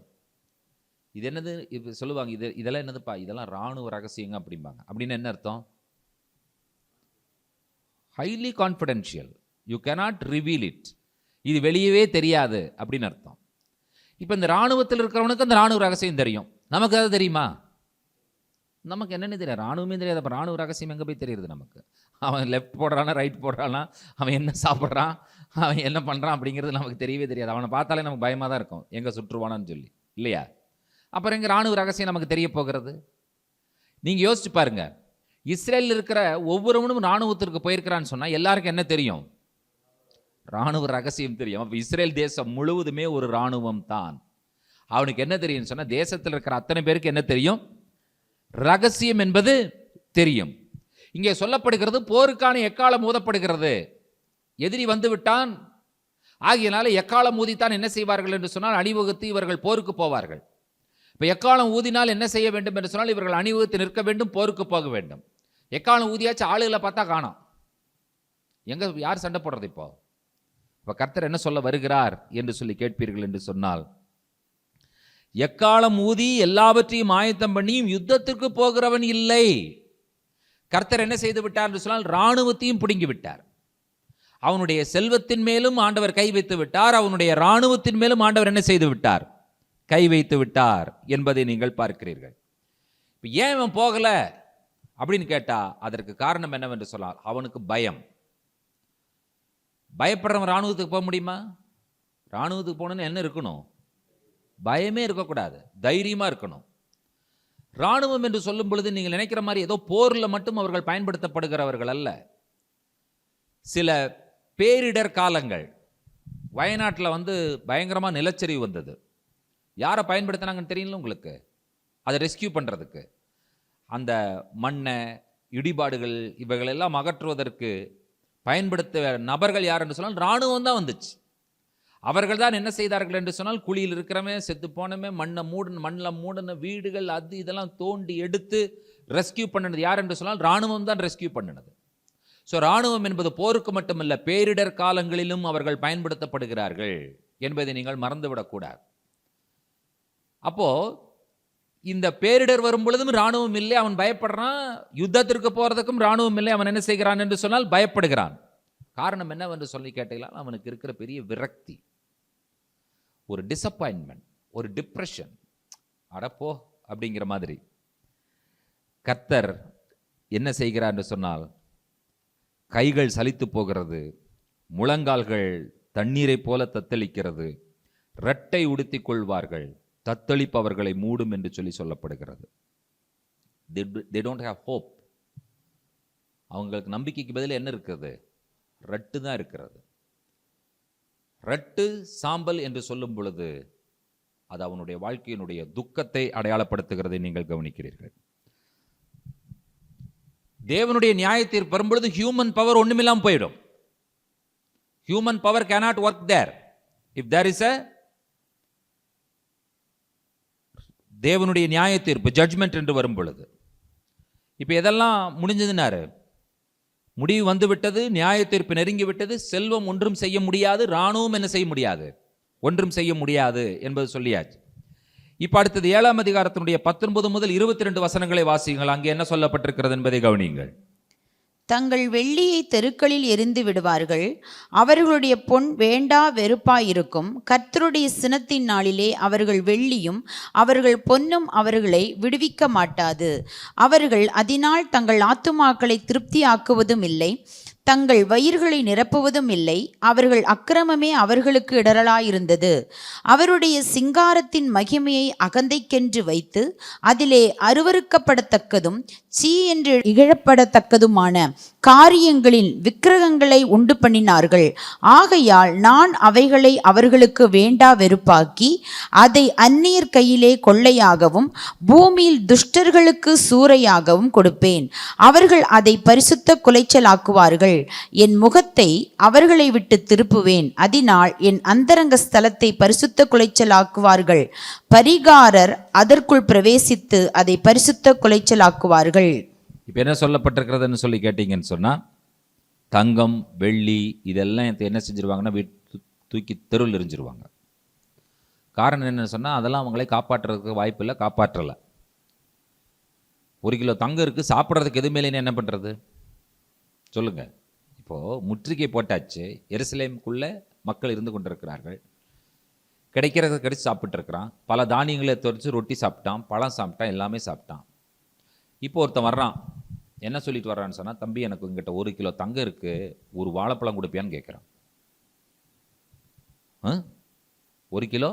இது என்னது? இப்போ சொல்லுவாங்க, இதெல்லாம் என்னதுப்பா, இதெல்லாம் இராணுவ ரகசியங்க அப்படிம்பாங்க. அப்படின்னு என்ன அர்த்தம்? Highly confidential, you cannot reveal it. இது வெளியவே தெரியாது அப்படின்னு அர்த்தம். இப்போ இந்த இராணுவத்தில் இருக்கிறவனுக்கு அந்த இராணுவ ரகசியம் தெரியும். நமக்கு அது தெரியுமா? நமக்கு என்னென்னு தெரியாது, இராணுவமே தெரியாது. அப்போ இராணுவ ரகசியம் எங்கே போய் தெரியுது நமக்கு? அவன் லெஃப்ட் போடுறானா ரைட் போடுறானா, அவன் என்ன சாப்பிட்றான், அவன் என்ன பண்ணுறான் அப்படிங்கிறது நமக்கு தெரியவே தெரியாது. அவனை பார்த்தாலே நமக்கு பயமாக தான் இருக்கும், எங்கே சுற்றுவானான்னு சொல்லி, இல்லையா? அப்புறம் எங்கள் இராணுவ ரகசியம் நமக்கு தெரிய போகிறது? நீங்கள் யோசிச்சு பாருங்க. இஸ்ரேலில் இருக்கிற ஒவ்வொருவனும் இராணுவத்திற்கு போயிருக்கிறான்னு சொன்னால் எல்லாருக்கும் என்ன தெரியும்? இராணுவ ரகசியம் தெரியும். அப்போ இஸ்ரேல் தேசம் முழுவதுமே ஒரு இராணுவம் தான். அவனுக்கு என்ன தெரியும்னு சொன்னால், தேசத்தில் இருக்கிற அத்தனை பேருக்கு என்ன தெரியும்? ரகசியம் என்பது தெரியும். இங்கே சொல்லப்படுகிறது, போருக்கான எக்காலம் ஊதப்படுகிறது. எதிரி வந்து விட்டான், ஆகியனால எக்காலம் ஊதித்தான் என்ன செய்வார்கள் என்று சொன்னால், அணிவகுத்து இவர்கள் போருக்கு போவார்கள். இப்போ எக்காலம் ஊதினால் என்ன செய்ய வேண்டும் என்று சொன்னால், இவர்கள் அணிவகுத்து நிற்க வேண்டும், போருக்கு போக வேண்டும். எக்காலம் ஊதியாச்சும் ஆளுகளை பார்த்தா காணோம். எங்க யார் சண்டை போடுறது? இப்போ கர்த்தர் என்ன சொல்ல வருகிறார் என்று சொல்லி கேட்பீர்கள் என்று சொன்னால், எக்காலம் ஊதி எல்லாவற்றையும் ஆயத்தம் பண்ணியும் யுத்தத்திற்கு போகிறவன் இல்லை. கர்த்தர் என்ன செய்து விட்டார் என்று சொன்னால் இராணுவத்தையும் பிடுங்கி விட்டார். அவனுடைய செல்வத்தின் மேலும் ஆண்டவர் கை வைத்து விட்டார். அவனுடைய இராணுவத்தின் மேலும் ஆண்டவர் என்ன செய்து விட்டார்? கை வைத்து விட்டார் என்பதை நீங்கள் பார்க்கிறீர்கள். ஏன் அவன் போகல அப்படின்னு கேட்டா அதற்கு காரணம் என்னவென்று சொன்னால் அவனுக்கு பயம். பயப்படுறவன் இராணுவத்துக்கு போக முடியுமா? இராணுவத்துக்கு போகணும்னு என்ன இருக்கணும்? பயமே இருக்கக்கூடாது, தைரியமா இருக்கணும். இராணுவம் என்று சொல்லும் பொழுது நீங்கள் நினைக்கிற மாதிரி ஏதோ போரில் மட்டும் அவர்கள் பயன்படுத்தப்படுகிறவர்கள் அல்ல. சில பேரிடர் காலங்கள், வயநாட்டில் பயங்கரமாக நிலச்சரிவு வந்தது. யாரை பயன்படுத்தினாங்கன்னு தெரியல உங்களுக்கு? அதை ரெஸ்கியூ பண்ணுறதுக்கு அந்த மண்ணை, இடிபாடுகள் இவைகளெல்லாம் அகற்றுவதற்கு பயன்படுத்த நபர்கள் யார் என்று சொன்னால் இராணுவம் தான் வந்துச்சு. அவர்கள் தான் என்ன செய்தார்கள் என்று சொன்னால் குழியில் இருக்கிறவன், செத்து போனமே, மண்ணில் மூடின வீடுகள் அது இதெல்லாம் தோண்டி எடுத்து ரெஸ்கியூ பண்ணினது யார் என்று சொன்னால் இராணுவம் தான் ரெஸ்கியூ பண்ணினது. ஸோ இராணுவம் என்பது போருக்கு மட்டுமல்ல, பேரிடர் காலங்களிலும் அவர்கள் பயன்படுத்தப்படுகிறார்கள் என்பதை நீங்கள் மறந்துவிடக்கூடாது. அப்போ இந்த பேரிடர் வரும் பொழுதும் இராணுவம் இல்லை, அவன் பயப்படுறான். யுத்தத்திற்கு போறதுக்கும் இராணுவம் இல்லை, அவன் என்ன செய்கிறான் என்று சொன்னால் பயப்படுகிறான். காரணம் என்னவென்று சொல்லி கேட்டீங்களா? அவனுக்கு இருக்கிற பெரிய விரக்தி, ஒரு டிசப்பாயின்மெண்ட், ஒரு டிப்ரெஷன். அடப்போ அப்படிங்கிற மாதிரி. கர்த்தர் என்ன செய்கிறார் என்று சொன்னால் கைகள் சலித்து போகிறது, முழங்கால்கள் தண்ணீரை போல தத்தளிக்கிறது, இரட்டை உடுத்திக் கொள்வார்கள், தத்தளிப்பு அவர்களை மூடும் என்று சொல்லி சொல்லப்படுகிறது. they don't have hope. அவங்களுக்கு நம்பிக்கைக்கு பதில் என்ன இருக்கிறது? ரட்டு தான் இருக்கிறது. ரட்டு சாம்பல் என்று சொல்லும் பொழுது அது அவனுடைய வாழ்க்கையினுடைய துக்கத்தை அடையாளப்படுத்துகிறதை நீங்கள் கவனிக்கிறீர்கள். தேவனுடைய நியாயத்தீர்ப்பு வரும்பொழுது ஹியூமன் பவர் ஒண்ணுமில்லாம போயிடும். Human power cannot work there. if there is a தேவனுடைய நியாயத்தீர்ப்பு, ஜட்ஜ்மெண்ட் என்று வரும் பொழுது, இப்ப எதெல்லாம் முடிஞ்சதுன்னாரு, முடிவு வந்து விட்டது, நியாயத்தீர்ப்பு நெருங்கி விட்டது, செல்வம் ஒன்றும் செய்ய முடியாது, இராணுவம் என்ன செய்ய முடியாது, ஒன்றும் செய்ய முடியாது என்பது சொல்லியாச்சு. இப்ப அடுத்தது 7ஆம் அதிகாரத்தினுடைய 19 முதல் 22 வசனங்களை வாசியுங்கள். அங்கே என்ன சொல்லப்பட்டிருக்கிறது என்பதை கவனியுங்கள். தங்கள் வெள்ளியை தெருக்களில் எரிந்து விடுவார்கள், அவர்களுடைய பொன் வேண்டா வெறுப்பாயிருக்கும். கர்த்தருடைய சினத்தின் நாளிலே அவர்கள் வெள்ளியும் அவர்கள் பொன்னும் அவர்களை விடுவிக்க மாட்டாது. அவர்கள் அதனால் தங்கள் ஆத்துமாக்களை திருப்தியாக்குவதும் இல்லை, தங்கள் வயிறுகளை நிரப்புவதும் இல்லை. அவர்கள் அக்கிரமமே அவர்களுக்கு இடரலாயிருந்தது. அவருடைய சிங்காரத்தின் மகிமையை அகந்தைக்கென்று வைத்து அதிலே அருவருக்கப்படத்தக்கதும் சீ என்று இகழப்படத்தக்கதுமான காரியங்களின் விக்கிரகங்களை உண்டு பண்ணினார்கள். ஆகையால் நான் அவைகளை அவர்களுக்கு வேண்டா வெறுப்பாக்கி அதை அந்நியர் கையிலே கொள்ளையாகவும் பூமியில் துஷ்டர்களுக்கு சூறையாகவும் கொடுப்பேன். அவர்கள் அதை பரிசுத்த குலைச்சலாக்குவார்கள். என் முகத்தை அவர்களை விட்டு திருப்புவேன், அதனால் என் அந்தரங்க ஸ்தலத்தை பரிசுத்த குலைச்சலாக்குவார்கள். பரிகாரர் அதற்குள் பிரவேசித்து அதை பரிசுத்த குலைச்சலாக்குவார்கள். இப்ப என்ன சொல்லப்பட்டிருக்கிறதுன்னு சொல்லி கேட்டீங்கன்னு சொன்னா, தங்கம் வெள்ளி இதெல்லாம் என்ன செஞ்சிருவாங்கன்னா தூக்கி தெருவில் எறிஞ்சிருவாங்க. காரணம் என்னன்னு சொன்னா, அதெல்லாம் அவங்களை காப்பாற்றுறதுக்கு வாய்ப்பு இல்லை, காப்பாற்றலை. 1 கிலோ தங்கம் இருக்கு, சாப்பிட்றதுக்கு எதுவுமே இல்லைன்னு என்ன பண்றது சொல்லுங்க? இப்போ முற்றுகை போட்டாச்சு, எருசலேமுக்குள்ள மக்கள் இருந்து கொண்டிருக்கிறார்கள். கிடைக்கிறத கிடைச்சி சாப்பிட்டு இருக்கிறான். பல தானியங்களை தொலைச்சு ரொட்டி சாப்பிட்டான், பழம் சாப்பிட்டான், எல்லாமே சாப்பிட்டான். இப்போ ஒருத்தன் வர்றான், என்ன சொல்லிட்டு வர்றான்னு சொன்னா, தம்பி எனக்கு உங்ககிட்ட 1 கிலோ தங்கம் இருக்கு, ஒரு வாழைப்பழம் கொடுப்பியான்னு கேட்குறான். 1 கிலோ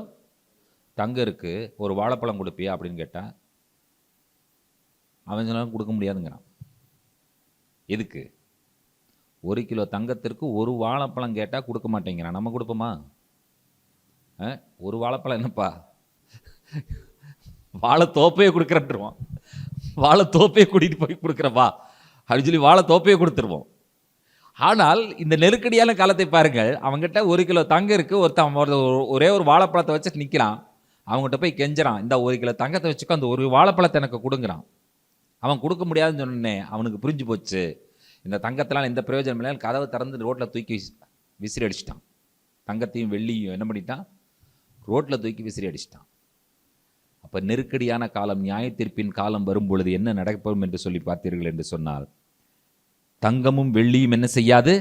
தங்கம் இருக்கு, ஒரு வாழைப்பழம் கொடுப்பியா அப்படின்னு கேட்டா அவன் சொன்னாலும் கொடுக்க முடியாதுங்கிறான். எதுக்கு? 1 கிலோ தங்கத்திற்கு ஒரு வாழைப்பழம் கேட்டால் கொடுக்க மாட்டேங்கிறான். நம்ம கொடுப்போமா? ஒரு வாழைப்பழம் என்னப்பா, வாழை தோப்பையே கொடுக்குறேன்ருவோம். வாழை தோப்பையை கூட்டிகிட்டு போய் கொடுக்குறப்பா அப்படின்னு சொல்லி வாழை தோப்பையை கொடுத்துருவோம். ஆனால் இந்த நெருக்கடியான காலத்தை பாருங்கள், அவங்ககிட்ட 1 கிலோ தங்கம் இருக்குது, ஒருத்தன் ஒரே ஒரு வாழைப்பழத்தை வச்சு நிற்கிறான். அவங்ககிட்ட போய் கெஞ்சுறான், இந்த 1 கிலோ தங்கத்தை வச்சுக்கோ, அந்த ஒரு வாழைப்பழத்தை எனக்கு கொடுங்குறான். அவன் கொடுக்க முடியாதுன்னு சொன்னே அவனுக்கு புரிஞ்சு போச்சு, இந்த தங்கத்தினால் எந்த பிரயோஜனம் இல்லை. கதவை திறந்து ரோட்டில் தூக்கி விசிறி அடிச்சிட்டான். தங்கத்தையும் வெள்ளியும் என்ன பண்ணிட்டான்? ரோட்டில் தூக்கி விசிறி அடிச்சிட்டான். அப்போ நெருக்கடியான காலம், நியாயத்தீர்ப்பின் காலம் வரும் பொழுது என்ன நடக்கும் என்று சொல்லி பார்த்தீர்கள் என்று சொன்னால், தங்கமும் வெள்ளியும் என்ன செய்யாது?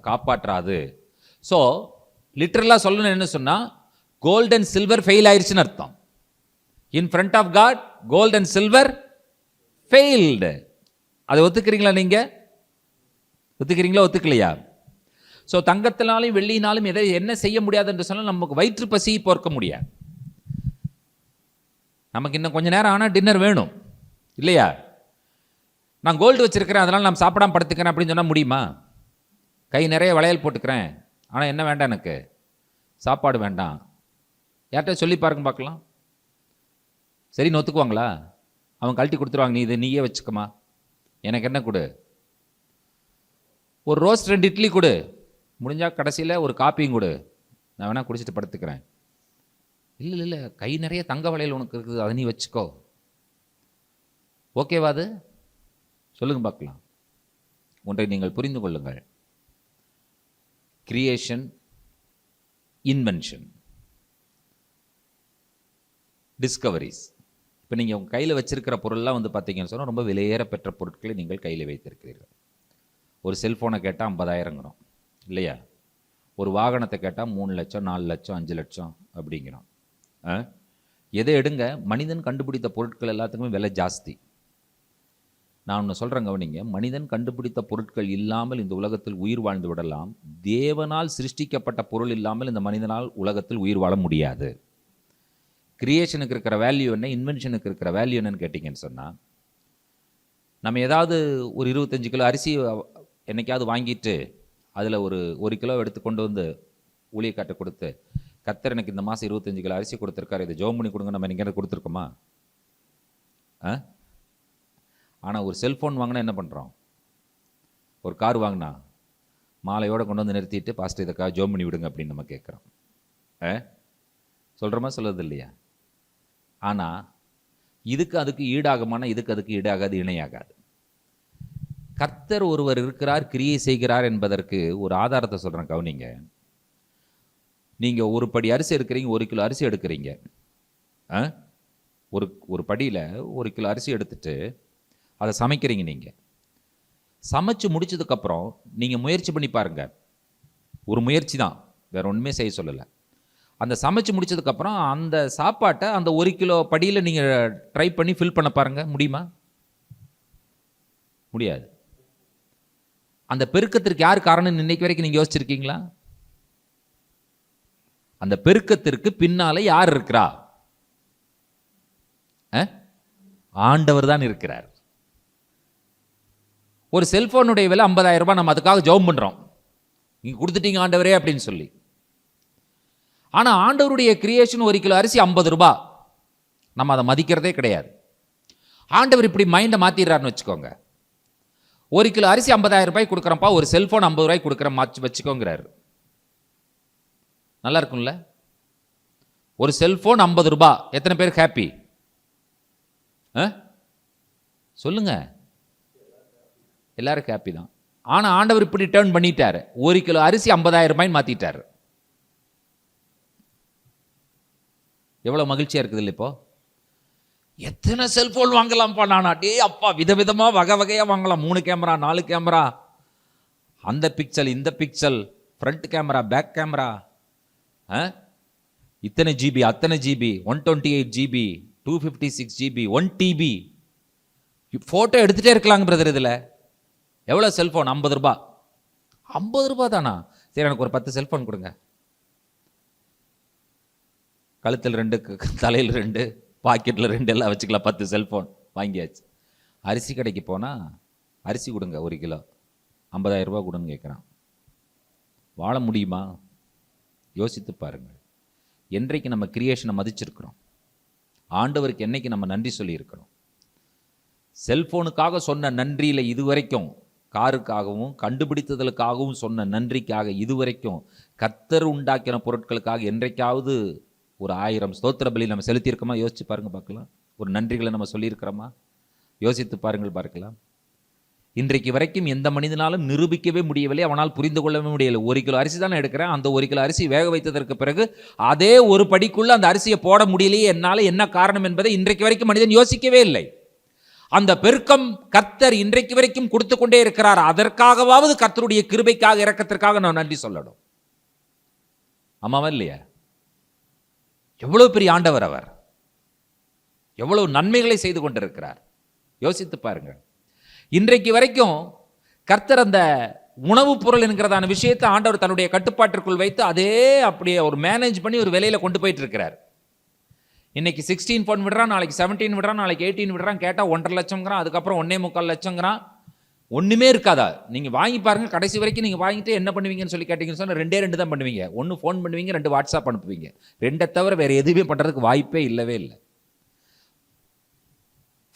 காப்பாற்றாது. ஸோ லிட்டரலாக சொல்லணும் என்ன சொன்னால், கோல்ட் அண்ட் சில்வர் ஃபெயில் ஆயிடுச்சுன்னு அர்த்தம். In front of god gold and silver failed. அதை ஒத்துக்கிறீங்களா? நீங்கள் ஒத்துக்கிறீங்களா? ஒத்துக்கலையா? ஸோ தங்கத்தினாலும் வெள்ளியினாலும் எதை என்ன செய்ய முடியாது என்று சொன்னால், நமக்கு வயிற்று பசி போர்க்க முடியாது. நமக்கு இன்னும் கொஞ்சம் நேரம் ஆனால் டின்னர் வேணும் இல்லையா? நான் கோல்டு வச்சிருக்கிறேன் அதனால் நான் சாப்பிடாம படுத்துக்கிறேன் அப்படின்னு சொன்னால் முடியுமா? கை நிறைய வளையல் போட்டுக்கிறேன் ஆனால் என்ன வேண்டாம், எனக்கு சாப்பாடு வேண்டாம். யார்கிட்ட சொல்லி பாருங்க பார்க்கலாம். சரி ஒத்துக்குவாங்களா? அவங்க கழட்டி கொடுத்துருவாங்க. நீ இதை நீயே வச்சுக்கமா, எனக்கு என்ன கொடு, ஒரு ரோஸ்ட் 2 இட்லி கொடு, முடிஞ்சால் கடைசியில் ஒரு காப்பியும் கொடு, நான் வேணா குடிச்சிட்டு படுத்துக்கிறேன். இல்லை இல்லை, கை நிறைய தங்க வளையல் உனக்கு இருக்குது, அதை நீ வச்சுக்கோ. ஓகேவா? அது சொல்லுங்க பார்க்கலாம். ஒன்றை நீங்கள் புரிந்து கொள்ளுங்கள். Creation, invention, discoveries. இப்போ நீங்கள் உங்கள் கையில் வச்சிருக்கிற பொருள்லாம் வந்து பார்த்தீங்கன்னு சொன்னால் ரொம்ப விலையேற பெற்ற பொருட்களை நீங்கள் கையில் வைத்திருக்கிறீர்கள். ஒரு செல்ஃபோனை கேட்டால் 50,000ங்கிறோம் இல்லையா? ஒரு வாகனத்தை கேட்டால் 3 லட்சம் 4 லட்சம் 5 லட்சம் அப்படிங்கிறோம். எதை எடுங்க, மனிதன் கண்டுபிடித்த பொருட்கள் எல்லாத்துக்குமே விலை ஜாஸ்தி. நான் ஒன்று சொல்கிறேன் கவனிங்க. மனிதன் கண்டுபிடித்த பொருட்கள் இல்லாமல் இந்த உலகத்தில் உயிர் வாழ்ந்து விடலாம். தேவனால் சிருஷ்டிக்கப்பட்ட பொருள் இல்லாமல் இந்த மனிதனால் உலகத்தில் உயிர் வாழ முடியாது. கிரியேஷனுக்கு இருக்கிற வேல்யூ என்ன, இன்வென்ஷனுக்கு இருக்கிற வேல்யூ என்னன்னு கேட்டிங்கன்னு சொன்னால், நம்ம ஏதாவது ஒரு 25 கிலோ அரிசி என்னைக்காவது வாங்கிட்டு அதில் ஒரு கிலோ எடுத்து கொண்டு வந்து ஊழியக்காட்ட கொடுத்து, கர்த்தர் எனக்கு இந்த மாதம் 25 கிலோ அரிசி கொடுத்துருக்காரு, இதை ஜெபம் பண்ணி கொடுங்க, நம்ம எங்கேயாவது கொடுத்துருக்கோமா? ஆனால் ஒரு செல்ஃபோன் வாங்கினா என்ன பண்ணுறோம்? ஒரு கார் வாங்கினா மாலையோடு கொண்டு வந்து நிறுத்திட்டு, பாஸ்டர் இதுக்காக ஜெபம் பண்ணி விடுங்க அப்படின்னு நம்ம கேட்குறோம். சொல்கிறோமா? சொல்கிறது இல்லையா? ஆனால் இதுக்கு அதுக்கு ஈடாகுமானா இதுக்கு அதுக்கு ஈடாகாது, இணையாகாது. கர்த்தர் ஒருவர் இருக்கிறார், கிரியை செய்கிறார் என்பதற்கு ஒரு ஆதாரத்தை சொல்கிறேன் கவனிங்க. நீங்கள் ஒரு படி அரிசி எடுக்கிறீங்க, 1 கிலோ அரிசி எடுக்கிறீங்க. ஒரு படியில் 1 கிலோ அரிசி எடுத்துட்டு அதை சமைக்கிறீங்க. நீங்கள் சமைச்சு முடிச்சதுக்கப்புறம் நீங்கள் முயற்சி பண்ணி பாருங்க. ஒரு முயற்சி தான், வேற ஒன்றுமே செய்ய சொல்லலை. அந்த சமைச்சு முடிச்சதுக்கப்புறம் அந்த சாப்பாட்டை அந்த 1 கிலோ படியில் நீங்கள் ட்ரை பண்ணி ஃபில் பண்ண பாருங்க. முடியுமா? முடியாது. அந்த பெருக்கத்திற்கு யார் காரணம் இன்னைக்கு வரைக்கும் நீங்கள் யோசிச்சிருக்கீங்களா? அந்த பெருக்கத்திற்கு பின்னால யார் இருக்கிறா? ஆண்டவர் தான் இருக்கிறார். ஒரு செல்போனுடைய விலை 50,000 ரூபாய். நம்ம அதுக்காக ஜெபம் பண்றோம், நீங்க கொடுத்துட்டீங்க ஆண்டவரே அப்படின்னு சொல்லி. ஆனா ஆண்டவருடைய கிரியேஷன் 1 கிலோ அரிசி 50 ரூபாய். நம்ம அதை மதிக்கிறதே கிடையாது. ஆண்டவர் இப்படி மைண்டை மாத்திடுறாருன்னு வச்சுக்கோங்க. 1 கிலோ அரிசி 50,000 ரூபாய் கொடுக்குறப்பா, ஒரு செல்போன் 50 ரூபாய் கொடுக்குற மாற்றி வச்சுக்கோங்கிறாரு. நல்லா இருக்கும்ல? ஒரு செல்போன் 50 ரூபாய். எத்தனை பேர் ஹாப்பி? சொல்லுங்க. எல்லாரும் ஹாப்பி தான். ஆனா ஆண்டவர் இப்படி டர்ன் பண்ணிட்டாரு. 1 கிலோ அரிசி 50,000 ரூபாய் மாத்திட்டாரு. எவ்வளவு மகிழ்ச்சியா இருக்குது இல்லை? இப்போ எத்தனை செல்போன் வாங்கலாம்ப்பா நானா? டே அப்பா, விதவிதமா வகை வகையா வாங்கலாம். 3 கேமரா 4 கேமரா, அந்த பிக்சல் இந்த pixel, front camera back camera, இத்தனை ஜிபி அத்தனை GB, 128 GB, 256 GB, 1 TB. Photo எடுத்துட்டே இருக்கலாங்க பிரதர். இதுல எவ்வளவு செல்போன்? 50 ரூபாய். 50 ரூபாய் தானா? சரி, எனக்கு ஒரு 10 செல்போன் கொடுங்க. கழுத்தில் 2, தலையில் 2, பாக்கெட்டில் 2 எல்லாம் வச்சுக்கலாம். 10 செல்போன் வாங்கியாச்சு. அரிசி கடைக்கு போனால் அரிசி கொடுங்க 1 கிலோ, 50,000 ரூபாய் கொடுன்னு கேட்குறான். வாழ முடியுமா? யோசித்து பாருங்கள். என்றைக்கு நம்ம கிரியேஷனை மதிச்சிருக்கிறோம்? ஆண்டவருக்கு என்னைக்கு நம்ம நன்றி சொல்லியிருக்கிறோம்? செல்போனுக்காக சொன்ன நன்றியில் இதுவரைக்கும், காருக்காகவும் கண்டுபிடித்ததற்காகவும் சொன்ன நன்றிக்காக இதுவரைக்கும், கர்த்தர் உண்டாக்கின பொருட்களுக்காக என்றைக்காவது ஒரு 1000 ஸ்தோத்திர பலி நம்ம செலுத்தியிருக்கோமா? யோசிச்சு பாருங்க பார்க்கலாம். ஒரு நன்றிகளை நம்ம சொல்லியிருக்கிறோமா? யோசித்து பாருங்கள் பார்க்கலாம். இன்றைக்கு வரைக்கும் எந்த மனிதனாலும் நிரூபிக்கவே முடியவில்லை, அவனால் புரிந்து கொள்ளவே முடியலை. 1 கிலோ அரிசி தானே எடுக்கிறேன், அந்த 1 கிலோ அரிசி வேக வைத்ததற்கு பிறகு அதே ஒரு படிக்குள்ள அந்த அரிசியை போட முடியலையே, என்னால் என்ன காரணம் என்பதை இன்றைக்கு வரைக்கும் மனிதன் யோசிக்கவே இல்லை. அந்த பெருக்கம் கர்த்தர் இன்றைக்கு வரைக்கும் கொடுத்து கொண்டே இருக்கிறார். அதற்காகவாவது கர்த்தருடைய கிருபைக்காக, இரக்கத்திற்காக நான் நன்றி சொல்லணும். ஆமாவா இல்லையா? எவ்வளவு பெரிய ஆண்டவர் அவர், எவ்வளவு நன்மைகளை செய்து கொண்டிருக்கிறார். யோசித்து பாருங்க. இன்றைக்கு வரைக்கும் கர்த்தர் அந்த உணவுப் பொருள் என்கிறதான விஷயத்தை ஆண்டவர் தன்னுடைய கட்டுப்பாட்டிற்குள் வைத்து அதே அப்படியே ஒரு மேனேஜ் பண்ணி ஒரு விலையில கொண்டு போயிட்டு இருக்கிறார். இன்னைக்கு 16 பவுண்ட் விடுறான், நாளைக்கு 17 விடுறான், நாளைக்கு 18 விடுறான். கேட்டால் 1.5 லட்சம்ங்கிறான், அதுக்கப்புறம் 1.25 லட்சங்கிறான். ஒன்றுமே இருக்காதா? நீங்கள் வாங்கி பாருங்க, கடைசி வரைக்கும் நீங்கள் வாங்கிட்டு என்ன பண்ணுவீங்கன்னு சொல்லி கேட்டீங்கன்னு சொன்னால் 2 தான் பண்ணுவீங்க. 1 ஃபோன் பண்ணுவீங்க, 2 வாட்ஸ்அப் அனுப்புவீங்க. 2 தவிர வேறு எதுவுமே பண்ணுறதுக்கு வாய்ப்பே இல்லவே இல்லை.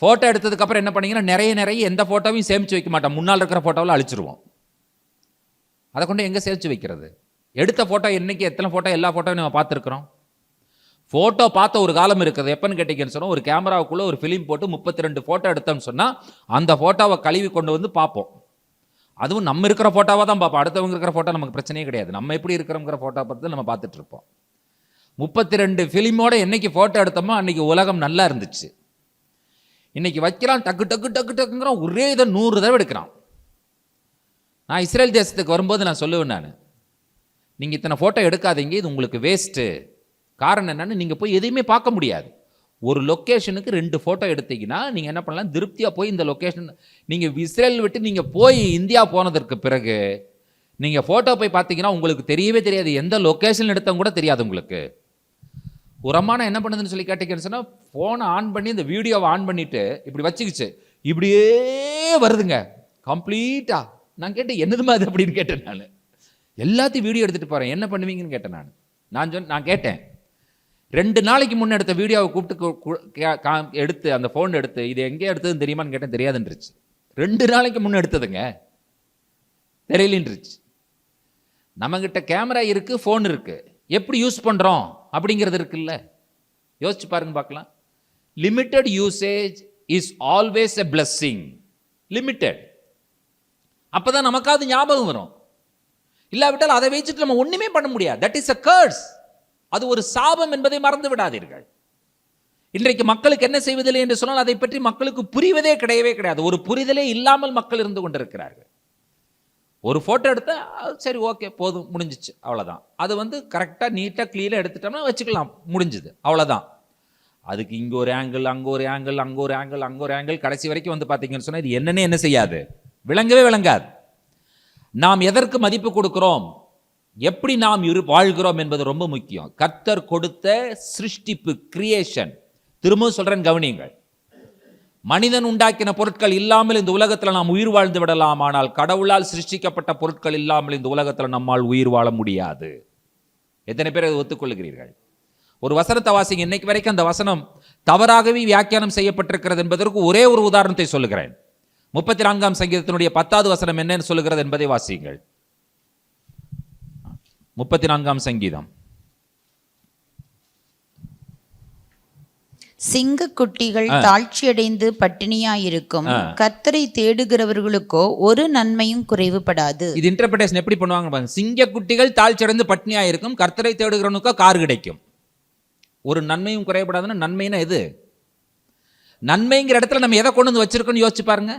ஃபோட்டோ எடுத்ததுக்கப்புறம் என்ன பண்ணீங்கன்னா நிறைய எந்த ஃபோட்டோவையும் சேமித்து வைக்க மாட்டோம். முன்னால் இருக்கிற ஃபோட்டோவில் அழிச்சிருவோம். அதை கொண்டு எங்கே சேமித்து வைக்கிறது? எடுத்த ஃபோட்டோ என்னைக்கு எத்தனை ஃபோட்டோ, எல்லா ஃபோட்டோவும் நம்ம பார்த்துருக்குறோம். ஃபோட்டோ பார்த்த ஒரு காலம் இருக்குது. எப்போன்னு கேட்டீங்கன்னு சொன்னால், ஒரு கேமராவுக்குள்ளே ஒரு ஃபிலிம் போட்டு 32 ஃபோட்டோ எடுத்தோம்னு சொன்னால் அந்த ஃபோட்டோவை கழுவி கொண்டு வந்து பார்ப்போம். அதுவும் நம்ம இருக்கிற ஃபோட்டோவாக தான் பார்ப்போம். அடுத்தவங்க இருக்கிற ஃபோட்டோ நமக்கு பிரச்சனையே கிடையாது. நம்ம எப்படி இருக்கிறோங்கிற ஃபோட்டோ பார்த்து நம்ம பார்த்துட்டு இருப்போம். 32 ஃபிலிமோட என்னைக்கு ஃபோட்டோ எடுத்தோமோ அன்னைக்கு உலகம் நல்லா இருந்துச்சு. இன்னைக்கு வைக்கிறான், டக்குங்கிறான், ஒரே இதை 100 தடவை எடுக்கிறான். நான் இஸ்ரேல் தேசத்துக்கு வரும்போது நான் சொல்லுவேன், நீங்கள் இத்தனை ஃபோட்டோ எடுக்காதீங்க, இது உங்களுக்கு வேஸ்ட்டு. காரணம் என்னன்னு, நீங்கள் போய் எதையுமே பார்க்க முடியாது. ஒரு லொக்கேஷனுக்கு 2 ஃபோட்டோ எடுத்தீங்கன்னா நீங்கள் என்ன பண்ணலாம், திருப்தியாக போய் இந்த லொக்கேஷன், நீங்கள் இஸ்ரேல் விட்டு நீங்கள் போய் இந்தியா போனதற்கு பிறகு நீங்கள் ஃபோட்டோ போய் பார்த்தீங்கன்னா உங்களுக்கு தெரியவே தெரியாது, எந்த லொக்கேஷன் எடுத்தவங்க கூட தெரியாது உங்களுக்கு. ஒரு அம்மா என்ன பண்ணுதுன்னு சொல்லி கேட்டீங்கன்னு சொன்னால், ஃபோனை ஆன் பண்ணி இந்த வீடியோவை ஆன் பண்ணிவிட்டு இப்படி வச்சுக்கிச்சு, இப்படியே வருதுங்க கம்ப்ளீட்டாக. நான் கேட்டேன், என்னதுமா அது அப்படின்னு கேட்டேன். நான் எல்லாத்தையும் வீடியோ எடுத்துகிட்டு போகிறேன், என்ன பண்ணுவீங்கன்னு கேட்டேன். நான் கேட்டேன், 2 நாளைக்கு முன்னே எடுத்த வீடியோவை கூப்பிட்டு எடுத்து அந்த ஃபோன் எடுத்து, இது எங்கே எடுத்ததுன்னு தெரியுமான்னு கேட்டேன். தெரியாதுன்றுச்சு. 2 நாளைக்கு முன்னே எடுத்ததுங்க, தெரியலன்றுச்சு. நம்மகிட்ட கேமரா இருக்குது, ஃபோன் இருக்குது, எப்படி யூஸ் பண்ணுறோம் அப்படிங்கிறது இருக்குல்ல. யோசிச்சு பாருங்க பார்க்கலாம். Limited usage is always a blessing. Limited. அப்போ தான் நமக்காவது ஞாபகம் வரும். இல்லாவிட்டால் அதை வச்சுட்டு நம்ம ஒன்றுமே பண்ண முடியாது. That is a curse. அது ஒரு சாபம் என்பதை மறந்து விடாதீர்கள். இன்றைக்கு மக்களுக்கு என்ன செய்வதில்லை என்று சொன்னால், அதை பற்றி மக்களுக்கு புரிவதே கிடையாது. ஒரு புரிதலே இல்லாமல் மக்கள் இருந்து கொண்டிருக்கிறார்கள். ஒரு ஃபோட்டோ எடுத்தால் சரி, ஓகே, போதும், முடிஞ்சிச்சு, அவ்வளோதான். அது கரெக்டாக நீட்டாக க்ளீனாக எடுத்துட்டோம்னா வச்சுக்கலாம், முடிஞ்சுது, அவ்வளோதான். அதுக்கு இங்கே ஒரு ஆங்கிள், அங்கே ஒரு ஆங்கிள், அங்கே ஒரு ஆங்கிள், அங்கே ஒரு ஆங்கிள், கடைசி வரைக்கும் பார்த்தீங்கன்னு சொன்னால் இது என்னன்னே என்ன செய்யாது, விளங்கவே விளங்காது. நாம் எதற்கு மதிப்பு கொடுக்கிறோம், எப்படி நாம் வாழ்கிறோம் என்பது ரொம்ப முக்கியம். கர்த்தர் கொடுத்த சிருஷ்டிப்பு, கிரியேஷன், திரும்பவும் சொல்றேன் கவனியுங்கள். மனிதன் உண்டாக்கின பொருட்கள் இல்லாமல் இந்த உலகத்தில் நாம் உயிர் வாழ்ந்து விடலாம். ஆனால் கடவுளால் சிருஷ்டிக்கப்பட்ட பொருட்கள் இல்லாமல் இந்த உலகத்தில் நம்மால் உயிர் வாழ முடியாது. எத்தனை பேர் அதை ஒத்துக்கொள்கிறீர்கள்? ஒரு வசனத்தை வாசிங்க. இன்னைக்கு வரைக்கும் அந்த வசனம் தவறாகவே வியாக்கியானம் செய்யப்பட்டிருக்கிறது என்பதற்கு ஒரே ஒரு உதாரணத்தை சொல்லுகிறேன். 34ஆம் சங்கீதத்தினுடைய 10வது வசனம் என்னன்னு சொல்லுகிறது என்பதை வாசியுங்கள். 34ஆம் சங்கீதம். சிங்கக்குட்டிகள் தாழ்ச்சியடைந்து பட்டினியாயிருக்கும், கர்த்தரை தேடுகிறவர்களுக்கோ ஒரு நன்மையும் குறைவுபடாது. இது இன்டர்பிரேஷன் எப்படி பண்ணுவாங்க பாருங்க. சிங்கக்குட்டிகள் தாழ்ச்சியடைந்து பட்டினியாயிருக்கும், கர்த்தரை தேடுகிறவனுக்கோ கார் கிடைக்கும், ஒரு நன்மையும் குறைவுபடாதுன்னா நன்மைனா எது? நன்மைங்கிற இடத்துல நம்ம எதை கொண்டு வந்து வச்சிருக்கோம்னு யோசிச்சு பாருங்க.